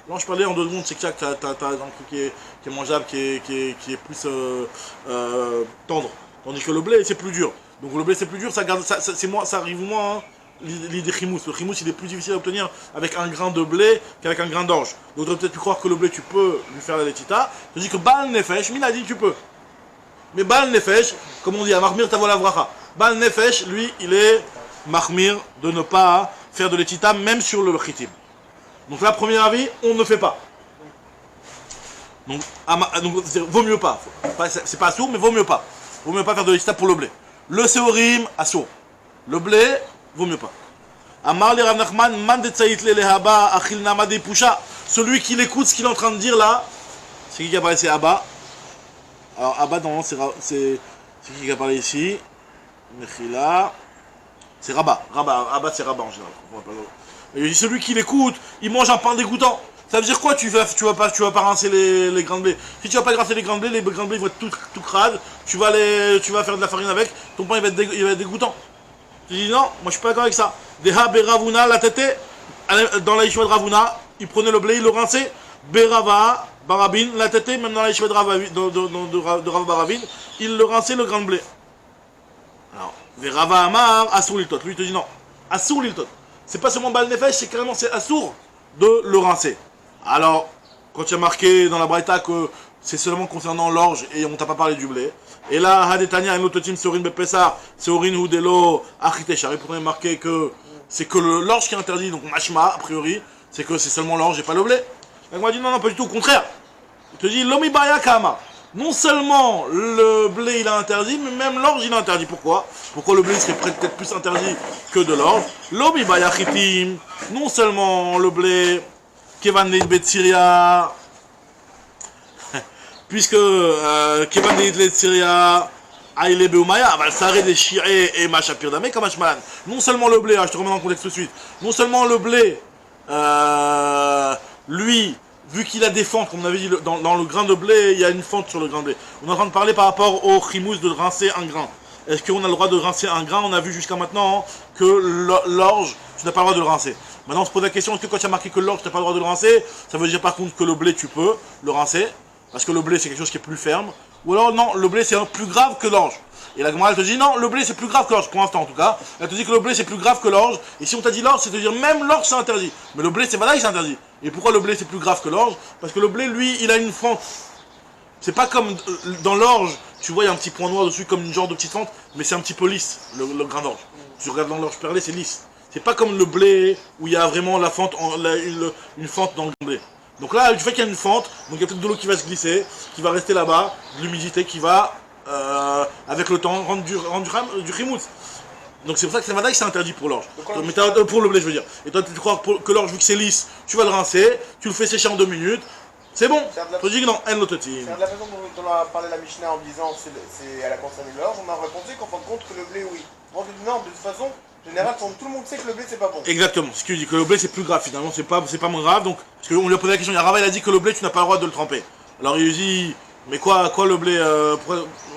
L'orge perlée en 2 secondes, c'est que t'as un truc qui est mangeable, qui est plus tendre. Tandis que le blé c'est plus dur. Donc le blé c'est plus dur, ça arrive moins. Hein. L'idée chimous. Le chimous il est plus difficile à obtenir avec un grain de blé qu'avec un grain d'orge. Donc tu aurais peut-être pu croire que le blé tu peux lui faire la letita. Je dis que Bal Nefesh, Mina dit tu peux. Mais Bal Nefesh, comme on dit, à Mahmir Tavola Vracha. Bal Nefesh, lui, il est Mahmir de ne pas faire de l'étita, même sur le chitim. Donc là, premier avis, on ne fait pas. Donc vaut mieux pas. C'est pas assour, mais vaut mieux pas. Vaut mieux pas faire de l'étita pour le blé. Le séorim, assour. Le blé, vaut mieux pas. Amar le Rav Nachman, man de tsaït le lehaba, achil nama de pusha. Celui qui l'écoute, ce qu'il est en train de dire là, c'est qui a parlé, c'est Abba. Alors Abba normalement c'est qui a parlé ici? Mechila. C'est Rabat. Abba c'est Rabat en général. Et celui qui l'écoute, il mange un pain dégoûtant. Ça veut dire quoi? Tu vas pas rincer les grains de blé. Si tu vas pas rincer les grains de blé, les grains de blé vont être tout crades. Tu vas faire de la farine avec, ton pain il va être dégoûtant. Tu dis non, moi je suis pas d'accord avec ça. Deha Beravuna, la tête, dans la yeshiva de Ravuna, il prenait le blé, il le rinçait. Berava, Barabin, la tête, même dans la yeshiva de Rav Barabin, il le rinçait le grain de blé. Alors, Verava Amar, Assour Liltot. Lui il te dit non, Assour Liltot. C'est pas seulement Bal Nefesh, c'est carrément c'est Assour de le rincer. Alors, quand il y a marqué dans la Braïta que c'est seulement concernant l'orge et on t'a pas parlé du blé. Et là, Hadetania, un autre team, Seorin Bepessar, Seorin Houdelo, Achiteshar. Et pourtant, il est marqué que c'est que l'orge qui est interdit, donc Mashma, a priori, c'est que c'est seulement l'orge et pas le blé. Donc, on m'a dit non, pas du tout, au contraire. Il te dit, Lomi Baya Kama. Non seulement le blé il est interdit, mais même l'orge il est interdit. Pourquoi? Pourquoi le blé serait peut-être plus interdit que de l'orge? Lomi Baya Chitim. Non seulement le blé, Kevan Neid Betsiria. Puisque Kevan Neid Betsiria. Aïle Beumaya, Valsare des Shiré et Machapir Dame, comme Ashmalan. Non seulement le blé, je te remets dans le contexte tout de suite. Non seulement le blé, lui, vu qu'il a des fentes, comme on avait dit, dans le grain de blé, il y a une fente sur le grain de blé. On est en train de parler par rapport au chimous de rincer un grain. Est-ce qu'on a le droit de rincer un grain? On a vu jusqu'à maintenant que l'orge, tu n'as pas le droit de le rincer. Maintenant, on se pose la question, est-ce que quand tu as marqué que l'orge, tu n'as pas le droit de le rincer, ça veut dire par contre que le blé, tu peux le rincer, parce que le blé, c'est quelque chose qui est plus ferme. Ou alors, non, le blé, c'est plus grave que l'orge. Et la Gemara elle te dit non, le blé c'est plus grave que l'orge, pour l'instant en tout cas. Elle te dit que le blé c'est plus grave que l'orge. Et si on t'a dit l'orge, c'est de dire même l'orge c'est interdit. Mais le blé c'est voilà, c'est interdit. Et pourquoi le blé c'est plus grave que l'orge? Parce que le blé lui il a une fente. C'est pas comme dans l'orge, tu vois il y a un petit point noir dessus comme une genre de petite fente, mais c'est un petit peu lisse, le grain d'orge. Tu regardes dans l'orge perlé, c'est lisse. C'est pas comme le blé où il y a vraiment la fente, une fente dans le blé. Donc là, du fait qu'il y a une fente, donc il y a peut-être de l'eau qui va se glisser, qui va rester là-bas, de l'humidité qui va, avec le temps, rendre du chimoutz. Donc c'est pour ça que c'est interdit pour l'orge. Pour le blé, je veux dire. Et toi, tu crois que l'orge, vu que c'est lisse, tu vas le rincer, tu le fais sécher en 2 minutes. C'est bon. Tu dis que non, elle l'autotim. C'est de la façon dont on a parlé la Mishnah en disant elle a concerné l'orge, on a répondu qu'en fin de compte que le blé, oui. On dit non, de toute façon, en général, tout le monde sait que le blé c'est pas bon. Exactement. Ce qui dit que le blé c'est plus grave finalement, c'est pas moins grave. Donc, parce qu'on lui a posé la question, il y a Rava, il a dit que le blé tu n'as pas le droit de le tremper. Alors il lui dit, mais quoi le blé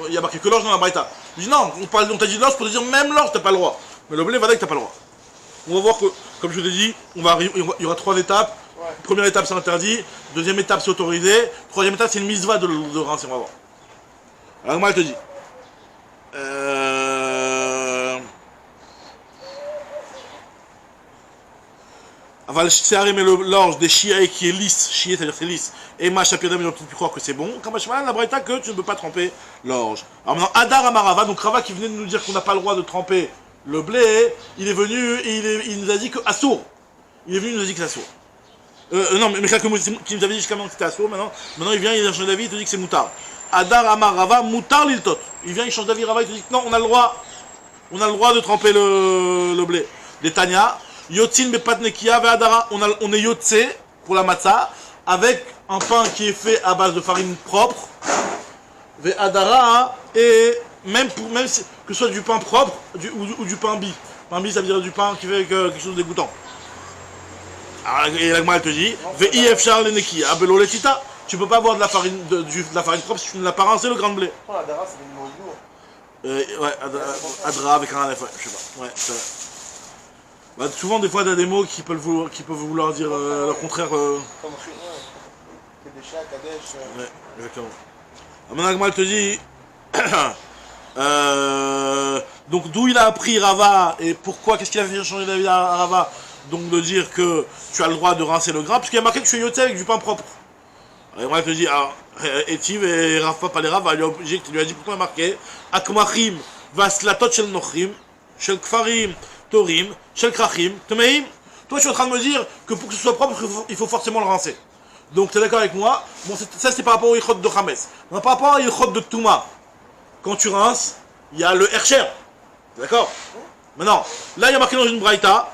il y a marqué que l'orge dans la braïta. Il dit non, on t'a dit l'orge pour te dire même l'orge t'as pas le droit. Mais le blé, voilà que t'as pas le droit. On va voir que, comme je l'ai dit, il y aura 3 étapes. Ouais. Première étape c'est interdit, deuxième étape c'est autorisé, troisième étape c'est une mitzvah de rincer, on va voir. Alors moi elle te dit. Aval sh'arim et l'orge des chiae qui est lisse, chiae c'est-à-dire c'est lisse, et ma chapirdam ils ont pu croire que c'est bon, comme la braïta que tu ne peux pas tremper l'orge. Alors maintenant Adar Amarava, donc Rava qui venait de nous dire qu'on n'a pas le droit de tremper le blé, il est venu et il nous a dit que assour. Il est venu et il nous a dit que c'est assour. Non, mais quelques mots qui nous avait dit jusqu'à maintenant que c'était assour, maintenant il vient, il a changé d'avis, il te dit que c'est moutar. Adar Amar Rava, moutar l'iltot. Il vient, il change d'avis, Rava, il te dit que non, on a le droit de tremper le blé. Des Tanya, yotzin bepatnekia ve adara, on est yotse pour la matzah, avec un pain qui est fait à base de farine propre, ve adara, et même que ce soit du pain propre ou du pain bi. Pain bi, ça veut dire du pain qui fait quelque chose de dégoûtant. Et la Gemara te dit, tu peux pas avoir de la farine propre si tu ne l'as pas rincé le grain de blé. Oh, la dara, c'est des mots lourds. Ouais, adra avec un alef, ouais, je sais pas. Ouais, c'est vrai. Bah, souvent, des fois, il y a des mots qui peuvent vouloir dire le contraire. Comme Kedesha, Kadesh. Ouais, exactement. Maintenant, la Gemara te dit, donc d'où il a appris Rava et pourquoi, qu'est-ce qu'il a fait changer d'avis à Rava? Donc de dire que tu as le droit de rincer le grain, puisqu'il y a marqué que tu es yoté avec du pain propre. Alors moi je te dis, Etiv et Rafa Palera, il lui a dit pourquoi il a marqué Akmachim vaslatot shel nochrim, shel kfarim, torim, shel krachim, temeim. Toi je suis en train de me dire que pour que ce soit propre, il faut forcément le rincer. Donc tu es d'accord avec moi? Bon, ça c'est par rapport au ilchot de Chames. Par rapport à l'ilchot de Touma, quand tu rinces, il y a le Hercher. D'accord? Maintenant, là il y a marqué dans une braïta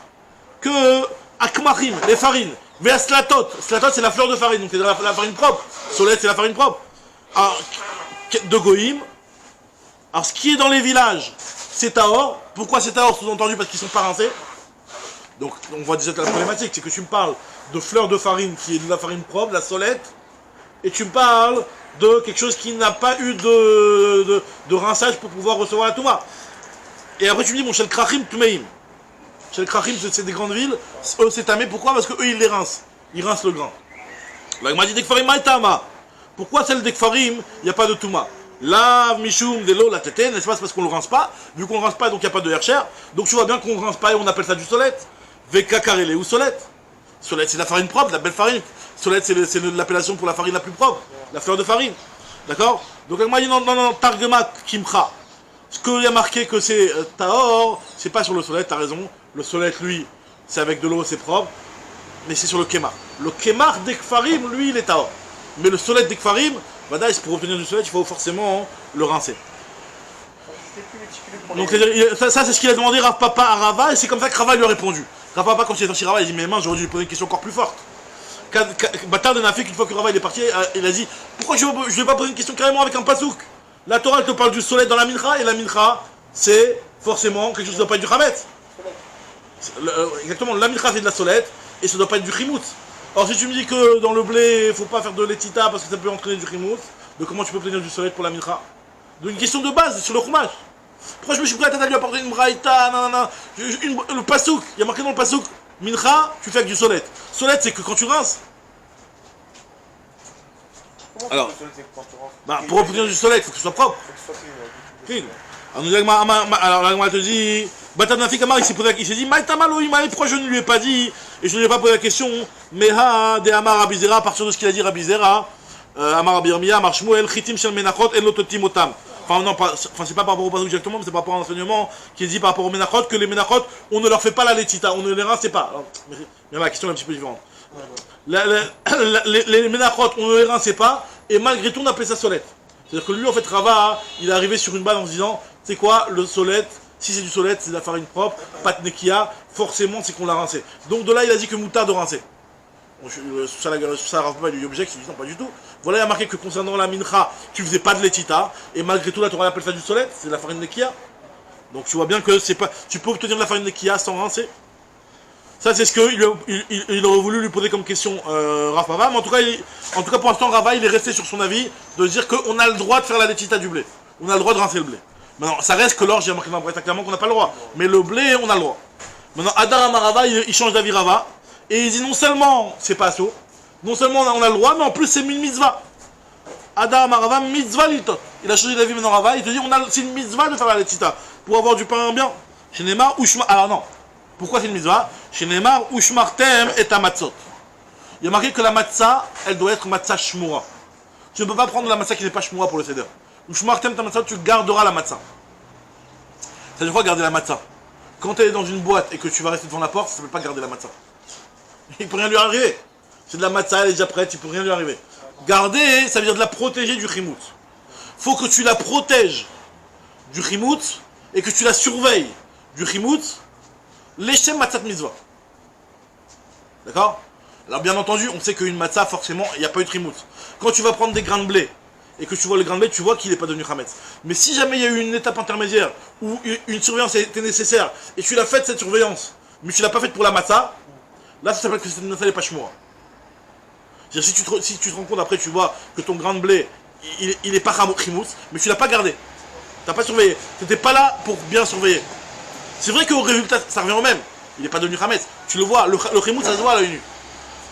que akmachim, les farines, slatot c'est la fleur de farine, donc c'est la farine propre, solette c'est la farine propre. Alors, de goïm, alors ce qui est dans les villages, c'est taor. Pourquoi c'est taor? Sous-entendu parce qu'ils sont pas rincés. Donc on voit déjà la problématique, c'est que tu me parles de fleur de farine qui est de la farine propre, la solette, et tu me parles de quelque chose qui n'a pas eu de rinçage pour pouvoir recevoir la touma. Et après tu me dis, mon shel krachim tumeim. Chez le Krachim, c'est des grandes villes, eux c'est tamé, pourquoi? Parce qu'eux ils les rincent, ils rincent le grain. Là il m'a dit Dekfarim Maïtama. Pourquoi celle Dekfarim, il n'y a pas de Touma? Là, Mishum, Delo, la tétène, n'est-ce pas? C'est parce qu'on ne le rince pas, vu qu'on ne rince pas, donc il n'y a pas de Hercher, donc tu vois bien qu'on ne rince pas et on appelle ça du solette. Veka Karele ou solette. Solette c'est la farine propre, la belle farine. Solette c'est l'appellation pour la farine la plus propre, la fleur de farine. D'accord? Donc elle m'a dit non, Targemat Kimcha. Ce qu'il y a marqué que c'est Tahor, c'est pas sur le solette, t'as raison. Le solette, lui, c'est avec de l'eau, c'est propre. Mais c'est sur le Kemar. Le Kemar d'Ekfarim, lui, il est Tahor. Mais le solette d'Ekfarim, pour obtenir du solette, il faut forcément le rincer. Donc ça c'est ce qu'il a demandé Rav Papa à Rava, et c'est comme ça que Rava lui a répondu. Rav Papa, quand il est sorti Rava, il a dit mais mince, j'aurais dû lui poser une question encore plus forte. Bâtard de Nafik, une fois que Rava il est parti, il a dit pourquoi je ne vais pas poser une question carrément avec un pasouk? La Torah elle te parle du solette dans la mincha, et la mincha c'est forcément quelque chose qui ne doit pas être du chametz. Exactement, la mincha c'est de la solette, et ça ne doit pas être du chimout. Alors si tu me dis que dans le blé, il ne faut pas faire de l'étita parce que ça peut entraîner du chimout, de comment tu peux obtenir du solette pour la mincha? Donc une question de base sur le chumash. Pourquoi je me suis pris la tête à lui apporter une braïta, le pasouk, il y a marqué dans le pasouk, mincha, tu fais avec du solette. Solette c'est que quand tu rinces. Alors, pour obtenir du solette, il faut que ce soit propre. Clean. Alors l'agma te dit, Batanafik Amar, il s'est dit, pourquoi je ne lui ai pas dit, et je ne lui ai pas posé la question, Meha de Amar Abizera, à partir de ce qu'il a dit Abizera, Amar Abirmiya, Amar Shmuel, Chitim Shel Menachot, En Lototim Otam. Enfin, non, c'est pas par rapport au passage exactement, mais c'est par rapport à l'enseignement qui est dit par rapport aux Menachot, que les Menachot, on ne leur fait pas la letita, on ne les rince pas. Alors, mais la question est un petit peu différente. Les Menachot, on ne les rince pas, et malgré tout, on appelle ça solette. C'est-à-dire que lui, en fait, Rava, il est arrivé sur une balle en se disant, c'est quoi, le solette, si c'est du solette, c'est de la farine propre, pas de nekia, forcément, c'est qu'on l'a rincé. Donc de là, il a dit que moutard de rincer. Ça, Rav Papa lui objecte, il dit non, pas du tout. Voilà, il y a marqué que concernant la mincha, tu faisais pas de letita, et malgré tout, la Torah appelle ça du solette, c'est de la farine nekia. Donc tu vois bien que c'est pas, tu peux obtenir de la farine nekia sans rincer. Ça, c'est ce qu'il aurait voulu lui poser comme question Rav Papa, mais en tout cas, pour l'instant, Rava, il est resté sur son avis de dire qu'on a le droit de faire la letita du blé. On a le droit de rincer le blé. Maintenant, ça reste que l'orge, j'ai marqué dans le Braïta clairement qu'on n'a pas le droit. Mais le blé, on a le droit. Maintenant, Adar Amarava, il change d'avis Rava. Et il dit non seulement c'est pas saut, non seulement on a le droit, mais en plus c'est une mitzvah. Adar Amarava, mitzvah l'iltot. Il a changé d'avis maintenant Rava, il te dit c'est une mitzvah de faire la letita. Pour avoir du pain bien. Chez Neymar, Ushmar. Alors non. Pourquoi c'est une mitzvah? Chez Neymar, Ushmartem et ta matzot. Il y a marqué que la matzah, elle doit être matzah shmura. Tu ne peux pas prendre la matzah qui n'est pas shmura pour le seder. Ushmartem ta matzah, tu garderas la matzah. Ça veut dire quoi garder la matzah? Quand elle est dans une boîte et que tu vas rester devant la porte, ça ne s'appelle pas garder la matzah. Il ne peut rien lui arriver. C'est de la matzah, elle est déjà prête, il ne peut rien lui arriver. Garder, ça veut dire de la protéger du chimout. Faut que tu la protèges du chimout et que tu la surveilles du chimout. L'échem matzah mitzvah. D'accord? Alors bien entendu, on sait qu'une matzah, forcément, il n'y a pas eu de chimout. Quand tu vas prendre des grains de blé et que tu vois le grain de blé, tu vois qu'il n'est pas devenu chametz. Mais si jamais il y a eu une étape intermédiaire où une surveillance était nécessaire et tu l'as faite cette surveillance, mais tu l'as pas faite pour la matzah, là ça s'appelle que cette matzah n'est pas shmoura. C'est-à-dire si tu te rends compte après, tu vois que ton grain de blé, il est pas chimout, mais tu l'as pas gardé. Tu n'as pas surveillé. Tu n'étais pas là pour bien surveiller. C'est vrai qu'au résultat, ça revient au même. Il n'est pas devenu chametz. Tu le vois, le chimout, ça se voit à l'œil nu.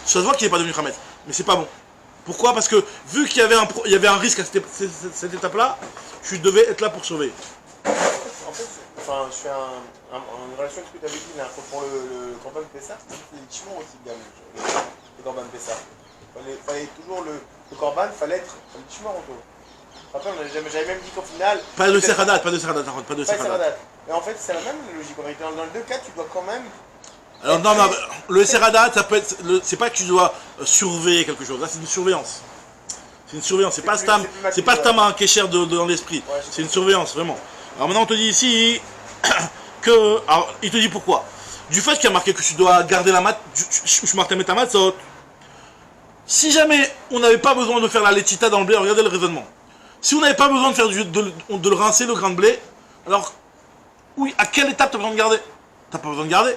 Ça se voit qu'il n'est pas devenu chametz. Mais c'est pas bon. Pourquoi? Parce que vu qu'il y avait un risque à cette étape-là, tu devais être là pour surveiller. En fait, je fais une relation avec ce que tu avais dit là, pour le Corban Pessah, c'est les chimons aussi bien, le Corban Pessah. Fallait toujours le Corban, fallait être les chimons autour. Après, j'avais même dit qu'au final... Pas de Seradat. Mais en fait, c'est la même logique. Dans les deux cas, tu dois quand même... Alors non, le Seradat, ça peut être... C'est pas que tu dois surveiller quelque chose. Là, c'est une surveillance. C'est une surveillance. C'est pas Stam un kécher dans l'esprit. Ouais, c'est une surveillance, vraiment. Alors maintenant, on te dit ici que... Alors, il te dit pourquoi. Du fait qu'il y a marqué que tu dois garder la mat... Je marque ta matzot. Si jamais on n'avait pas besoin de faire la letita dans le blé, regardez le raisonnement. Si on n'avait pas besoin de faire de le rincer le grain de blé, alors oui, à quelle étape tu as besoin de garder? Tu n'as pas besoin de garder.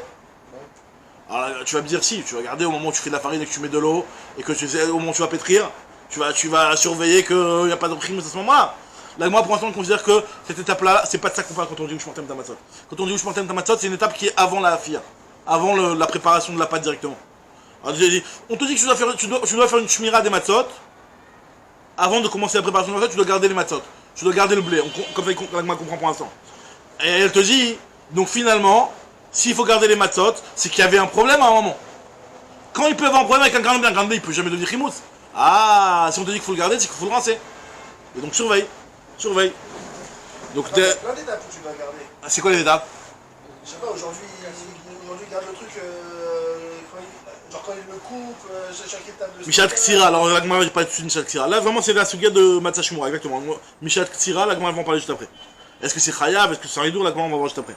Alors tu vas me dire si, tu vas garder au moment où tu fais de la farine et que tu mets de l'eau, et que au moment où tu vas pétrir, tu vas surveiller qu'il n'y a pas de prime à ce moment-là. Là, moi pour l'instant on considère que cette étape-là, c'est pas de ça qu'on parle quand on dit Ushmartem Tamatzot. Quand on dit Ushmartem Tamatzot, c'est une étape qui est avant la fia, avant la préparation de la pâte directement. Alors, on te dit que tu dois faire une shmira des matzot. Avant de commencer la préparation de la matzot, tu dois garder les matzot. Tu dois garder le blé, comme ça l'agma comprend pour l'instant. Et elle te dit, donc finalement, s'il faut garder les matzot, c'est qu'il y avait un problème à un moment. Quand il peut y avoir un problème avec un grain de blé, il peut jamais devenir chimout. Ah, si on te dit qu'il faut le garder, c'est qu'il faut le rincer. Et donc surveille. Donc plein d'étapes que tu dois garder. C'est quoi les étapes? Je sais pas, aujourd'hui garde le truc, genre quand il le coupe, chaque étape de... Mishat Ksira, alors l'agma va pas tout de suite Mishat Ksira. Là vraiment c'est la sugia de Matzah Shmura, exactement. Mishat Ksira, l'agma va en parler juste après. Est-ce que c'est Chayav, est-ce que c'est un Hidour, l'agma on va voir juste après.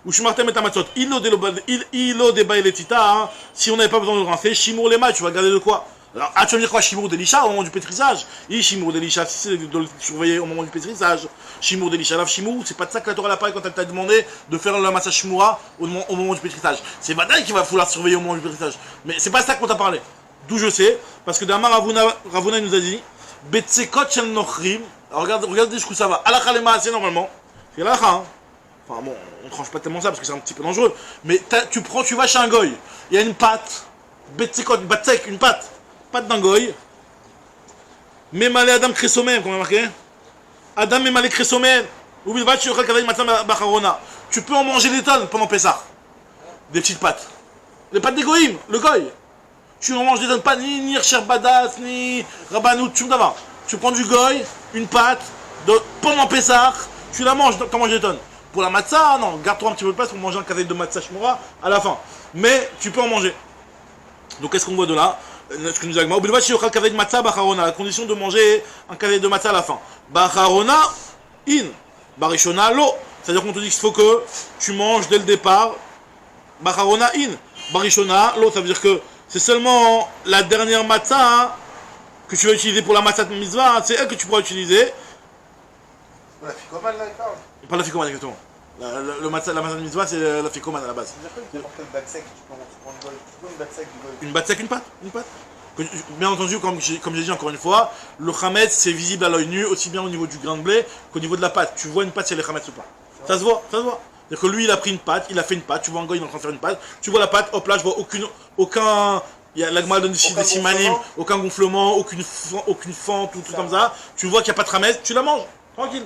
Ou Shumartem et Amatzot, ilo de Baeletita, si on n'avait pas besoin de le rincer, Shimour les mailles, tu vas garder de quoi? Alors, tu vas me dire quoi? Shimour d'Elisha au moment du pétrissage? Oui, Shimour d'Elisha, si c'est de le surveiller au moment du pétrissage. Shimour d'Elisha, lave Shimour, c'est pas de ça que la Torah l'a parlé quand elle t'a demandé de faire la matzah shmura au moment du pétrissage. C'est Vadaï qui va falloir surveiller au moment du pétrissage. Mais c'est pas ça qu'on t'a parlé. D'où je sais, parce que Damar Ravuna nous a dit, Betsekot shel nochrim, regardez jusqu'où ça va. Alakha lema assez normalement. C'est l'alakha, hein. Enfin bon, on tranche pas tellement ça parce que c'est un petit peu dangereux. Mais tu vas chez un goy, il y a une pâte, Betsekot, batsek, une pâte d'un goy. Memale Adam Kresomem, comment on a marqué? Adam Memale Kresomem. Tu peux en manger des tonnes pendant Pessah. Des petites pâtes. Les pâtes d'égoïm, le goy. Tu en manges des tonnes, pas ni Badas, ni Rabbanout, tu prends du goy, une pâte, pendant Pessah, tu la manges, tu en manges des tonnes. Pour la matzah, non, garde-toi un petit peu de place pour manger un café de matzah shmura à la fin. Mais tu peux en manger. Donc qu'est-ce qu'on voit de là? Ce que nous avons dit, à la condition de manger un café de matzah à la fin. Bacharona, in. Barishona, lo. C'est-à-dire qu'on te dit qu'il faut que tu manges dès le départ. Bacharona, in. Barishona, lo. Ça veut dire que c'est seulement la dernière matzah que tu vas utiliser pour la matzah de mitzvah. C'est elle que tu pourras utiliser. La ficomane, là, il parle. Pas la ficomane, exactement. La matzah de mitzvah, c'est la ficomane à la base. C'est-à-dire que n'importe quel bac sec, tu prends une bac sec du goy. Une batte sec, une pâte. Bien entendu, comme j'ai dit encore une fois, le chametz c'est visible à l'œil nu, aussi bien au niveau du grain de blé qu'au niveau de la pâte. Tu vois une pâte si elle est chametz ou pas. Ça se voit. C'est-à-dire que lui il a pris une pâte, il a fait une pâte, tu vois un gars il est en train de faire une pâte, tu vois la pâte, hop là je vois aucun. L'agma donne des simanim, aucun gonflement, aucune fente, tout comme ça. Tu vois qu'il n'y a pas de chametz, tu la manges, tranquille.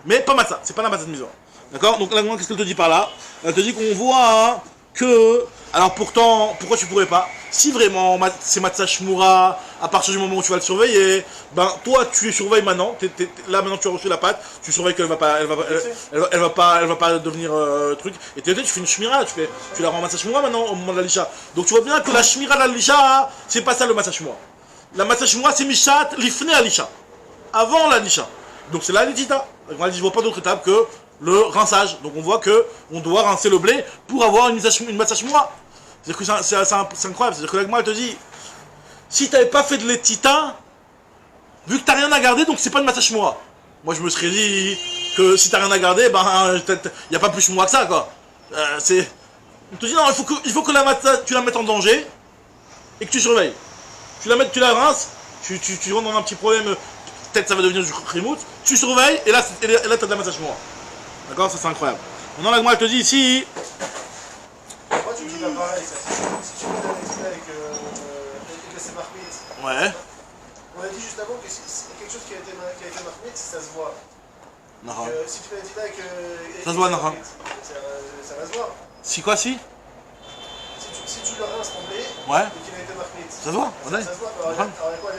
Mais pas matzah, c'est pas la matzah de maison. D'accord? Donc l'agma, qu'est-ce qu'elle te dit par là? Elle te dit qu'on voit que. Alors pourtant, pourquoi tu pourrais pas? Si vraiment c'est matzah shmura, à partir du moment où tu vas le surveiller, ben toi tu surveilles maintenant. Là maintenant tu as reçu la pâte, tu surveilles qu'elle va pas, elle va pas devenir truc. Et tu fais une shmira, tu la rends matzah shmura maintenant au moment de la lisha. Donc tu vois bien que la shmira de la lisha, c'est pas ça le matzah shmura. La matzah shmura c'est mishat lifne à lisha, avant la lisha. Donc c'est la litita. Je vois pas d'autre étape que le rinçage. Donc on voit que on doit rincer le blé pour avoir une matzah shmura. C'est-à-dire que c'est incroyable. C'est-à-dire que l'agma elle te dit, si tu n'avais pas fait de l'étita, vu que tu n'as rien à garder, donc c'est pas une matzah shmura. Moi je me serais dit que si tu n'as rien à garder, ben il n'y a pas plus shmura que ça quoi. On te dit non, il faut que la matzah, tu la mettes en danger et que tu surveilles. Tu la rinces, tu rentres dans un petit problème, peut-être ça va devenir du krimout, tu surveilles et là tu as de la matzah shmura. D'accord, ça c'est incroyable. Maintenant l'agma elle te dit ici. Moi, tu me dis pas pareil, ça. Si tu mets dans l'extrait avec le Semarmit, Ouais. on a dit juste avant que c'est quelque chose qui a été marmite, ça se voit. Non. Si tu mets l'extrait avec. Ça se voit, non. Ça va se voir. Si quoi, si? Si tu le rinces ton blé, Ouais. et qu'il a été marmite. Ça se voit, Ça se voit. Alors, quoi,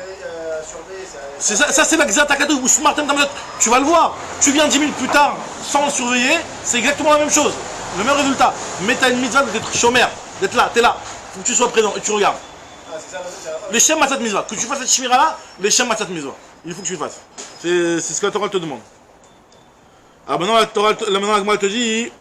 sur blé, c'est ça, c'est la Xatakado ou Smartem Tamlet. Tu vas le voir. Tu viens 10 minutes plus tard sans le surveiller, c'est exactement la même chose. Le même résultat. Mais t'as une mitzvah d'être chômeur, d'être là, t'es là. Faut que tu sois présent et tu regardes. Ah, c'est ça. Les Shem Matzat Mitzvah. Que tu fasses cette chimira là, les Shem Matzat Mitzvah. Il faut que tu le fasses. C'est ce que la Torah te demande. Alors maintenant, la Gemara te dit.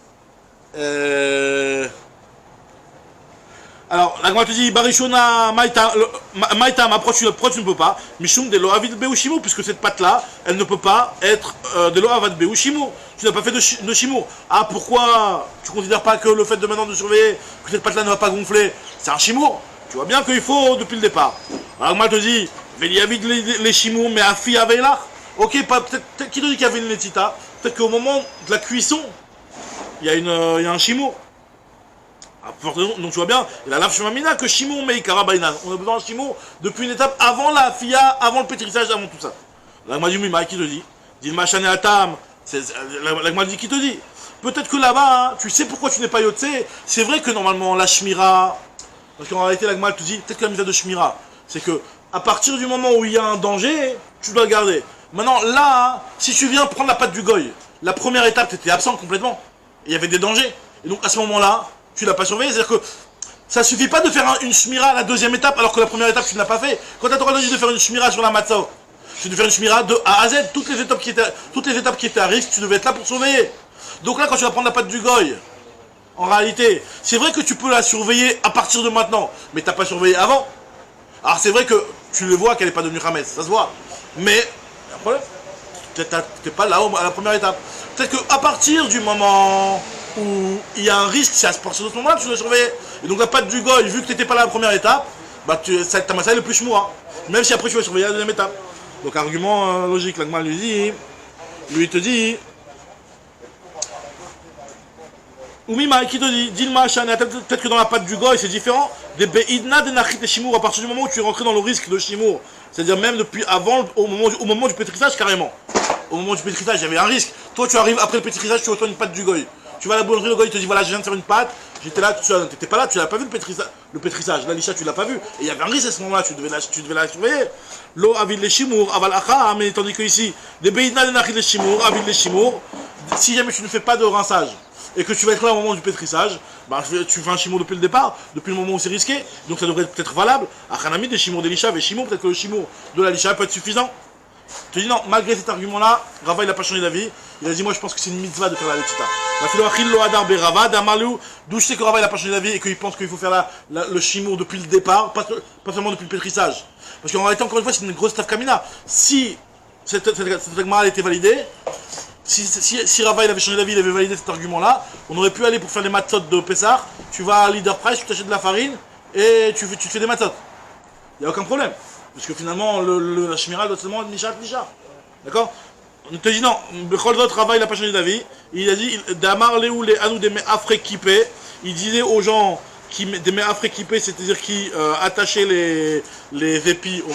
Alors, la Gemara te dit, Barishona, Maïtam, approche, tu ne peux pas. Mishum de Loavid Beushimu, puisque cette pâte-là, elle ne peut pas être de Loavid Beushimu. Tu n'as pas fait de Shimur. Ah, pourquoi tu ne considères pas que le fait de maintenant de surveiller que cette pâte-là ne va pas gonfler, c'est un Shimur? Tu vois bien qu'il faut depuis le départ. Alors, la Gemara te dit, Veliavid les Shimur, mais Afi Aveilach. Ok, peut-être qui te dit qu'il y avait une letita? Peut-être qu'au moment de la cuisson, il y a un Shimur. Donc tu vois bien, il a la Shemamina que Shimur Meikara Bainan. On a besoin de Shimur depuis une étape avant la fia, avant le pétrissage, avant tout ça. L'agma dit Mima qui te dit? Dit Machane Atam. L'agma dit qui te dit? Peut-être que là-bas, tu sais pourquoi tu n'es pas yotse. C'est vrai que normalement la Shmira, parce qu'en réalité l'agma te dit, peut-être que la mise de Shmira, c'est que à partir du moment où il y a un danger, tu dois le garder. Maintenant là, si tu viens prendre la pâte du goy, la première étape tu étais absent complètement. Il y avait des dangers. Et donc à ce moment-là, tu l'as pas surveillé, c'est-à-dire que ça suffit pas de faire une shmira à la deuxième étape alors que la première étape tu ne l'as pas fait. Quand tu as dit de faire une shmira sur la matzah, c'est de faire une shmira de A à Z, toutes les étapes qui étaient à risque, tu devais être là pour surveiller. Donc là quand tu vas prendre la pâte du goy, en réalité, c'est vrai que tu peux la surveiller à partir de maintenant, mais tu n'as pas surveillé avant. Alors c'est vrai que tu le vois qu'elle n'est pas devenue Hametz, ça se voit. Mais, il y a un problème. Tu n'es pas là à la première étape. Peut-être qu'à partir du moment où il y a un risque, c'est à partir de ce moment-là que tu dois surveiller. Et donc la pâte du goy, vu que tu n'étais pas là à la première étape, bah ta matzah est le plus shmoura. Même si après tu vas surveiller la deuxième étape. Donc argument logique, l'agma lui te dit, Oumima qui te dit, Dilma Shana, peut-être que dans la pâte du goy c'est différent, des beidna, des nachit et shimour, à partir du moment où tu es rentré dans le risque de shimour, c'est-à-dire même depuis avant, au moment du pétrissage carrément. au moment du pétrissage, il y avait un risque. Toi, tu arrives après le pétrissage, tu reçois une pâte du goy. Tu vas à la boulangerie, le goy te dit voilà, je viens de faire une pâte. J'étais là, tu n'étais pas là, tu n'as pas vu le pétrissage. La licha, tu l'as pas vu. Et il y avait un risque à ce moment-là, tu devais la surveiller. L'eau avid les chimour, aval acha, mais tandis que ici, des beidna de nachid les chimour, avid les chimour. Si jamais tu ne fais pas de rinçage et que tu vas être là au moment du pétrissage, bah, tu fais un chimour depuis le départ, depuis le moment où c'est risqué, donc ça devrait être peut-être valable. Achanami des chimours des licha, des chimour, peut-être que le chimour de la licha peut être suffisant. Je te dis non, malgré cet argument-là, Rava il n'a pas changé d'avis. Il a dit moi je pense que c'est une mitzvah de faire la letita. D'où je sais que Rava il n'a pas changé d'avis et qu'il pense qu'il faut faire le shimour depuis le départ, pas seulement depuis le pétrissage. Parce qu'en réalité, encore une fois, c'est une grosse tafkamina. Si cette agmara était validée, si Rava il avait changé d'avis, il avait validé cet argument-là, on aurait pu aller pour faire les matzot de Pessah, tu vas à Leader Price, tu t'achètes de la farine et tu te fais des matzot. Il n'y a aucun problème. Parce que finalement, la shmira doit seulement être Mishat Misha. D'accord? On te dit non, Bechol Zot Rava il n'a pas changé d'avis. Il a dit Damar Léou les Anou des Me'afre Kippé. Il disait aux gens des Me'afre Kippé, c'est-à-dire qui attachaient les épis au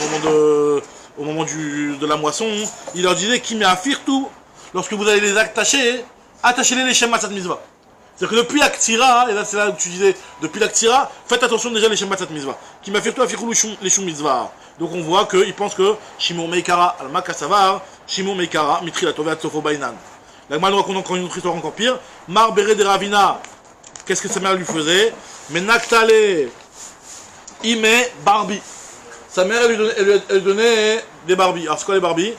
moment de la moisson. Il leur disait Ki Me'afir tout. Lorsque vous allez les attacher, attachez-les les Shem Matzat Mitzvah. C'est-à-dire que depuis l'Aktira, et là c'est là où tu disais, depuis l'Aktira, faites attention déjà les Shem Matzat Mitzvah. Qui m'a fait tout afirou les Shum Mitzvah. Donc on voit qu'il pense que Shimon Meikara al Makasavar, Shimon Meikara Mitri la Tovet Sofo Bainan. La Gemara nous raconte encore une autre histoire encore pire. Mar Bere de Ravina, qu'est-ce que sa mère lui faisait? Mais Naktale Ime Barbie. Sa mère elle donnait des Barbies. Alors c'est quoi les Barbies?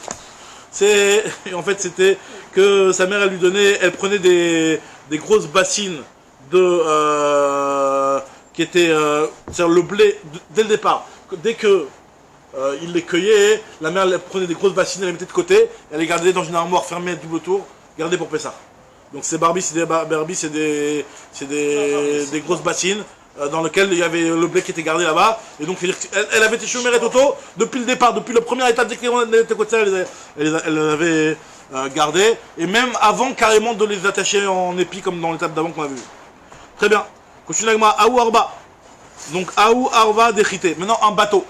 En fait c'était que sa mère elle prenait des grosses bassines qui étaient c'est-à-dire le blé dès le départ. Dès que il les cueillait, la mère elle prenait des grosses bassines, elle les mettait de côté, elle les gardait dans une armoire fermée à double tour, gardée pour Pessah. Donc ces Barbies, c'est des grosses bassines dans lesquelles il y avait le blé qui était gardé là-bas. Et donc elle avait été chômée Toto depuis le départ, depuis la première étape dès qu'elle était côté, elle avait gardé, et même avant carrément de les attacher en épi comme dans l'étape d'avant qu'on a vu. Très bien. Continue avec moi. Aou Arba. Donc Aou Arba Dechité. Maintenant un bateau.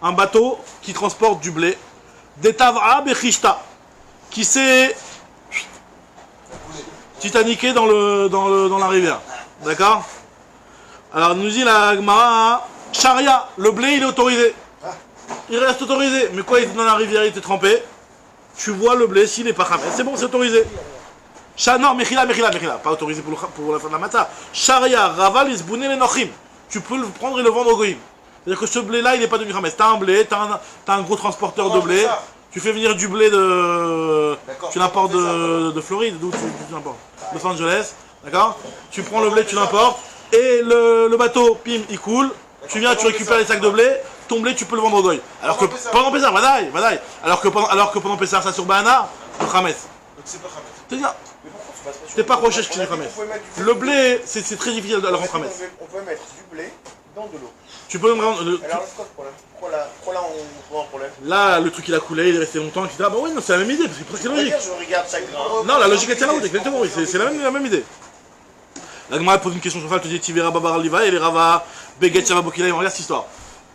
Un bateau qui transporte du blé. Detavra Bechishta. Qui s'est titaniqué dans la rivière. D'accord? Alors nous dit la Gemara, Sharia, le blé il est autorisé. Il reste autorisé. Mais quoi, il était dans la rivière, il était trempé. Tu vois le blé, s'il n'est pas khamet, c'est bon, c'est autorisé. Non, mechila, pas autorisé pour la fin de la matzah. Sharia, raval, isbouné, les nochim. Tu peux le prendre et le vendre au goïm. C'est-à-dire que ce blé-là, il n'est pas devenu khamet. T'as un blé, t'as un gros transporteur de blé. Tu fais venir du blé tu l'importes de Floride, d'où tu l'importes? Los Angeles, d'accord? Tu prends le blé, tu l'importes. Et le bateau, pim, il coule. Tu viens, tu récupères les sacs de blé. Ton blé, tu peux le vendre au goy. Alors que pendant Pessah, vadaï. Alors que pendant Pessah, ça sur Bahana, le Khamet. Donc c'est pas Khamet. C'est-à-dire, t'es pas recherche que c'est Khamet. Le blé, c'est très difficile de le rendre Khamet. On peut mettre du blé dans de l'eau. Tu peux me rendre. Alors, c'est quoi le problème? Pourquoi là, on voit un problème? Là, le truc il a coulé, il est resté longtemps, etc. Bah oui, non, c'est la même idée, c'est presque logique. Je regarde chaque grain. Non, la logique est la route, exactement, oui, c'est la même idée. La Gemara pose une question sur ça, elle te dit Tivera Babar Liva et les Rava Beget Shava Bokilaim. Regarde cette histoire.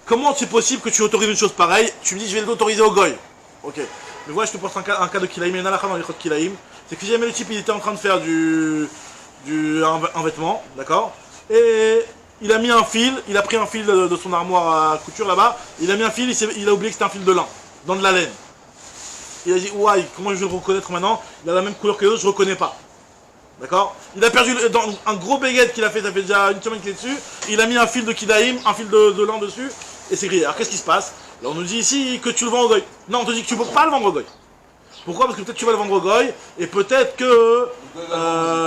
Comment c'est possible que tu autorises une chose pareille? Tu me dis je vais l'autoriser au goy. Ok. Mais voilà, je te pose un cas de Kilaim, il y en a dans les Chot Kilaim. C'est que si jamais le type il était en train de faire un vêtement, d'accord? Et il a mis un fil, il a pris un fil de son armoire à couture là-bas, il a mis un fil, il a oublié que c'était un fil de lin, dans de la laine. Il a dit ouais, comment je vais le reconnaître maintenant? Il a la même couleur que les autres, je ne reconnais pas. D'accord? Il a perdu dans un gros baguette qu'il a fait, ça fait déjà une semaine qu'il est dessus. Il a mis un fil de Kidaïm, un fil de lin dessus, et c'est grillé. Alors qu'est-ce qui se passe? Là on nous dit ici que tu le vends au goy. Non, on te dit que tu ne peux pas le vendre au goy. Pourquoi? Parce que peut-être tu vas le vendre au goy, et peut-être que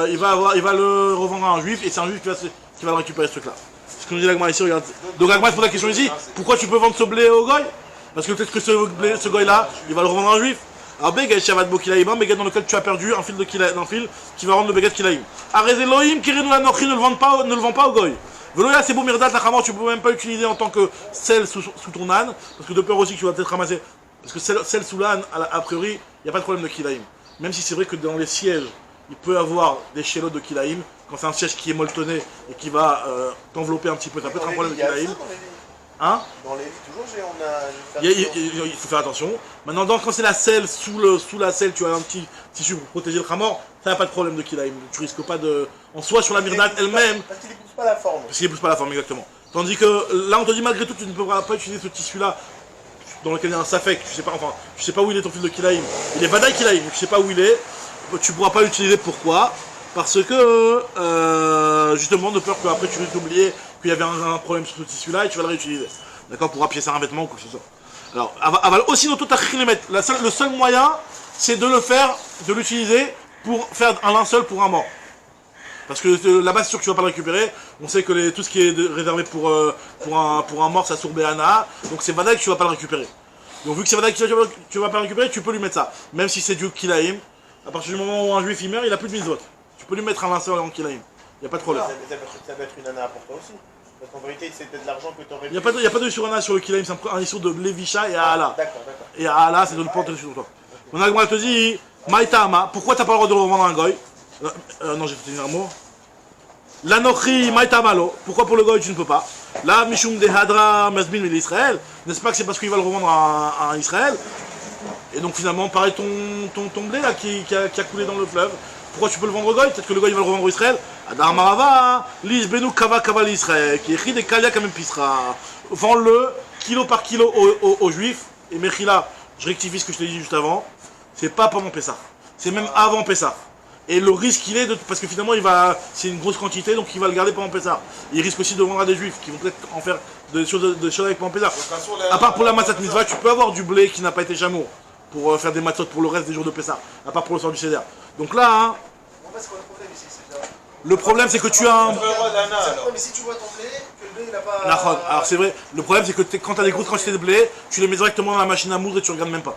il va le revendre à un juif, et c'est un juif qui va le récupérer ce truc-là. C'est ce que nous dit l'Agma ici, regarde. Donc l'Agma se pose la question ici, pourquoi tu peux vendre ce blé au goy? Parce que peut-être que ce goy-là, il va le revendre à un juif. Alors Beged Shavat Bo Kilaïm, un Beged dans lequel tu as perdu un fil d'un fil qui va rendre le Beged Kilaïm. Arrêtez Elohim, Kirinu la Nochi ne le vend pas au goy. Veloya c'est beau Mirdat la Khamor, tu peux même pas l'utiliser en tant que sel sous ton âne, parce que de peur aussi que tu vas peut-être ramasser. Parce que sel sous l'âne, a priori, il n'y a pas de problème de Kilaïm. Même si c'est vrai que dans les sièges, il peut avoir des chélots de Kilaïm, quand c'est un siège qui est molletonné et qui va t'envelopper un petit peu, ça peut être un problème de Kilaïm. Hein? Dans les lits, toujours, Il faut faire attention. Maintenant, quand c'est la selle, sous la selle, tu as un petit tissu pour protéger le khamor, ça n'a pas de problème de kilaïm. Tu risques pas de. En soi, sur la mirdate elle-même. Parce qu'il n'épouse pas la forme. Parce qu'il n'épouse pas la forme, exactement. Tandis que là, on te dit malgré tout, tu ne pourras pas utiliser ce tissu-là dans lequel il y a un safek. Tu sais pas où il est ton fil de kilaïm. Il est badaï kilaïm, tu sais pas où il est. Tu pourras pas l'utiliser. Pourquoi? Parce que, justement, de peur qu'après tu risques d'oublier qu'il y avait un problème sur ce tissu-là et tu vas le réutiliser. D'accord? Pour appuyer sur un vêtement ou quoi que ce soit. Alors, aval aussi, le seul moyen, c'est de le faire, de l'utiliser pour faire un linceul pour un mort. Parce que là-bas, c'est sûr que tu vas pas le récupérer. On sait que tout ce qui est réservé pour un mort, ça sourbe Anna. Donc c'est Vadaï que tu vas pas le récupérer. Donc vu que c'est Vadaï que tu vas pas le récupérer, tu peux lui mettre ça. Même si c'est du Kilaïm. À partir du moment où un juif il meurt, il a plus de mitzvot. Tu peux lui mettre un linceul en Kilaïm. Il n'y a pas de problème. Ça peut être une Anna pour toi aussi. Parce qu'en vérité, c'est peut-être de l'argent que tu aurais. Il n'y a pas de sur Anna sur le Kilaïm, c'est un issue de Lévisha et à Allah. D'accord. Et à Allah, c'est de le porter sur toi. Mon argument te dit, Maïtama, pourquoi t'as pas le droit de le revendre à un goy? Non, j'ai fait un mot. L'anochi Maïtamalo, pourquoi pour le goy tu ne peux pas? Là, Mishum de Hadra Masbin et l'Israël, n'est-ce pas que c'est parce qu'il va le revendre à Israël? Et donc finalement, pareil, ton blé là qui a coulé dans le fleuve, pourquoi tu peux le vendre au goy? Peut-être que le goy il va le revendre au Israël. Adar Marava, Lis Benou Kava Kava l'Israël, qui écrit des Kalia quand même pisera. Vends-le kilo par kilo aux juifs. Et Mechila, je rectifie ce que je t'ai dit juste avant, c'est pas pendant Pessah, c'est même avant Pessah. Et le risque il est parce que finalement c'est une grosse quantité, donc il va le garder pendant Pessah. Il risque aussi de vendre à des juifs qui vont peut-être en faire des choses avec pendant Pessah. À part pour la matzat mitzvah, tu peux avoir du blé qui n'a pas été chameau pour faire des matzot pour le reste des jours de Pessah. À part pour le soir du Seder. Donc là, hein, En fait, c'est quoi le problème ici? le problème c'est que tu as un. Mais si tu vois ton blé, que le blé il n'a pas. Alors c'est vrai, le problème c'est que quand tu as des grosses quantités de blé, tu les mets directement dans la machine à moudre et tu regardes même pas.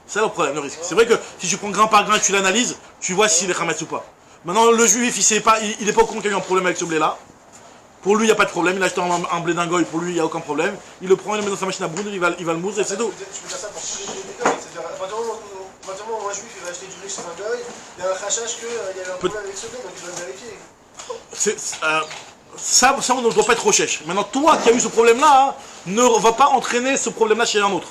C'est là le problème, le risque. C'est vrai que si tu prends grain par grain et tu l'analyses, tu vois s'il est Hametz ou pas. Maintenant, le juif, il est pas au courant qu'il y a eu un problème avec ce blé-là. Pour lui, il n'y a pas de problème. Il a acheté un blé d'un goy, pour lui, il n'y a aucun problème. Il le prend, il le met dans sa machine à moudre, il va le moudre et c'est tout. Tu peux dire ça pour tous les blés des goy. C'est-à-dire, à partir du moment où un juif il va acheter du blé chez un goy, il y a un rachage qu'il y a eu un problème avec ce blé, donc il doit le vérifier. Ça, on ne doit pas être recherche. Maintenant, toi qui as eu ce problème-là, hein, ne va pas entraîner ce problème-là chez un autre.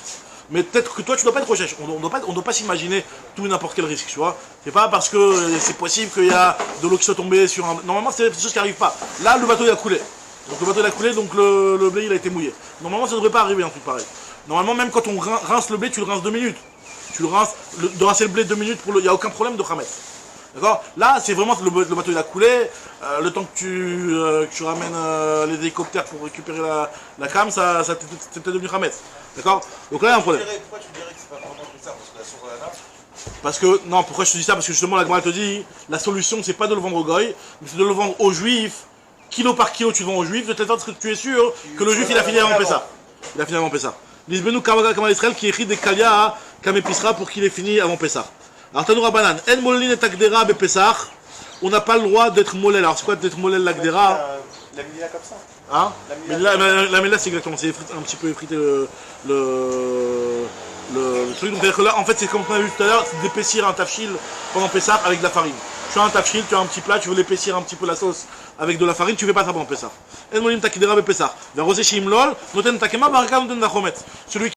Mais peut-être que toi, tu ne dois pas être recherche. On ne doit pas s'imaginer tout et n'importe quel risque, tu vois. C'est pas parce que c'est possible qu'il y a de l'eau qui soit tombée sur un. Normalement, c'est des choses qui n'arrivent pas. Là, le bateau il a coulé. Donc le bateau il a coulé, donc le blé il a été mouillé. Normalement, ça ne devrait pas arriver un truc pareil. Normalement, même quand on rince le blé, tu le rinces 2 minutes. Tu le rinces, de rincer le blé 2 minutes, il n'y a aucun problème de Hametz. D'accord? Là, c'est vraiment le bateau il a coulé. Le temps que tu ramènes les hélicoptères pour récupérer la cam, ça t'es devenu Hametz. D'accord? Donc là, il y a un problème. Pourquoi tu dirais que c'est pas vraiment que ça? Parce que la sourana. Parce que, non, pourquoi je te dis ça? Parce que justement, la Gemara te dit, la solution, c'est pas de le vendre au goy, mais c'est de le vendre aux juifs. Kilo par kilo, tu le vends aux juifs, de telle sorte que tu es sûr que le juif, il a fini avant Pessah. Il a fini avant Pessah. Lisbenu Kama Israël qui écrit des Kalia à Kamepisra pour qu'il ait fini avant Pessah. Alors, Tanoura Banan, En Molin et Takdera be Pessah, on n'a pas le droit d'être molel. Alors, c'est quoi d'être molel l'Akdera? La mila comme ça. Hein? La mela, c'est exactement, c'est un petit peu effriter le truc. Donc, c'est-à-dire que là, en fait, c'est comme on a vu tout à l'heure, c'est d'épaissir un tafchil pendant Pessah avec de la farine. Tu as un tafchil, tu as un petit plat, tu veux l'épaissir un petit peu la sauce avec de la farine, tu fais pas ça pendant Pessah. En Molim Takdera be Pessah. Celui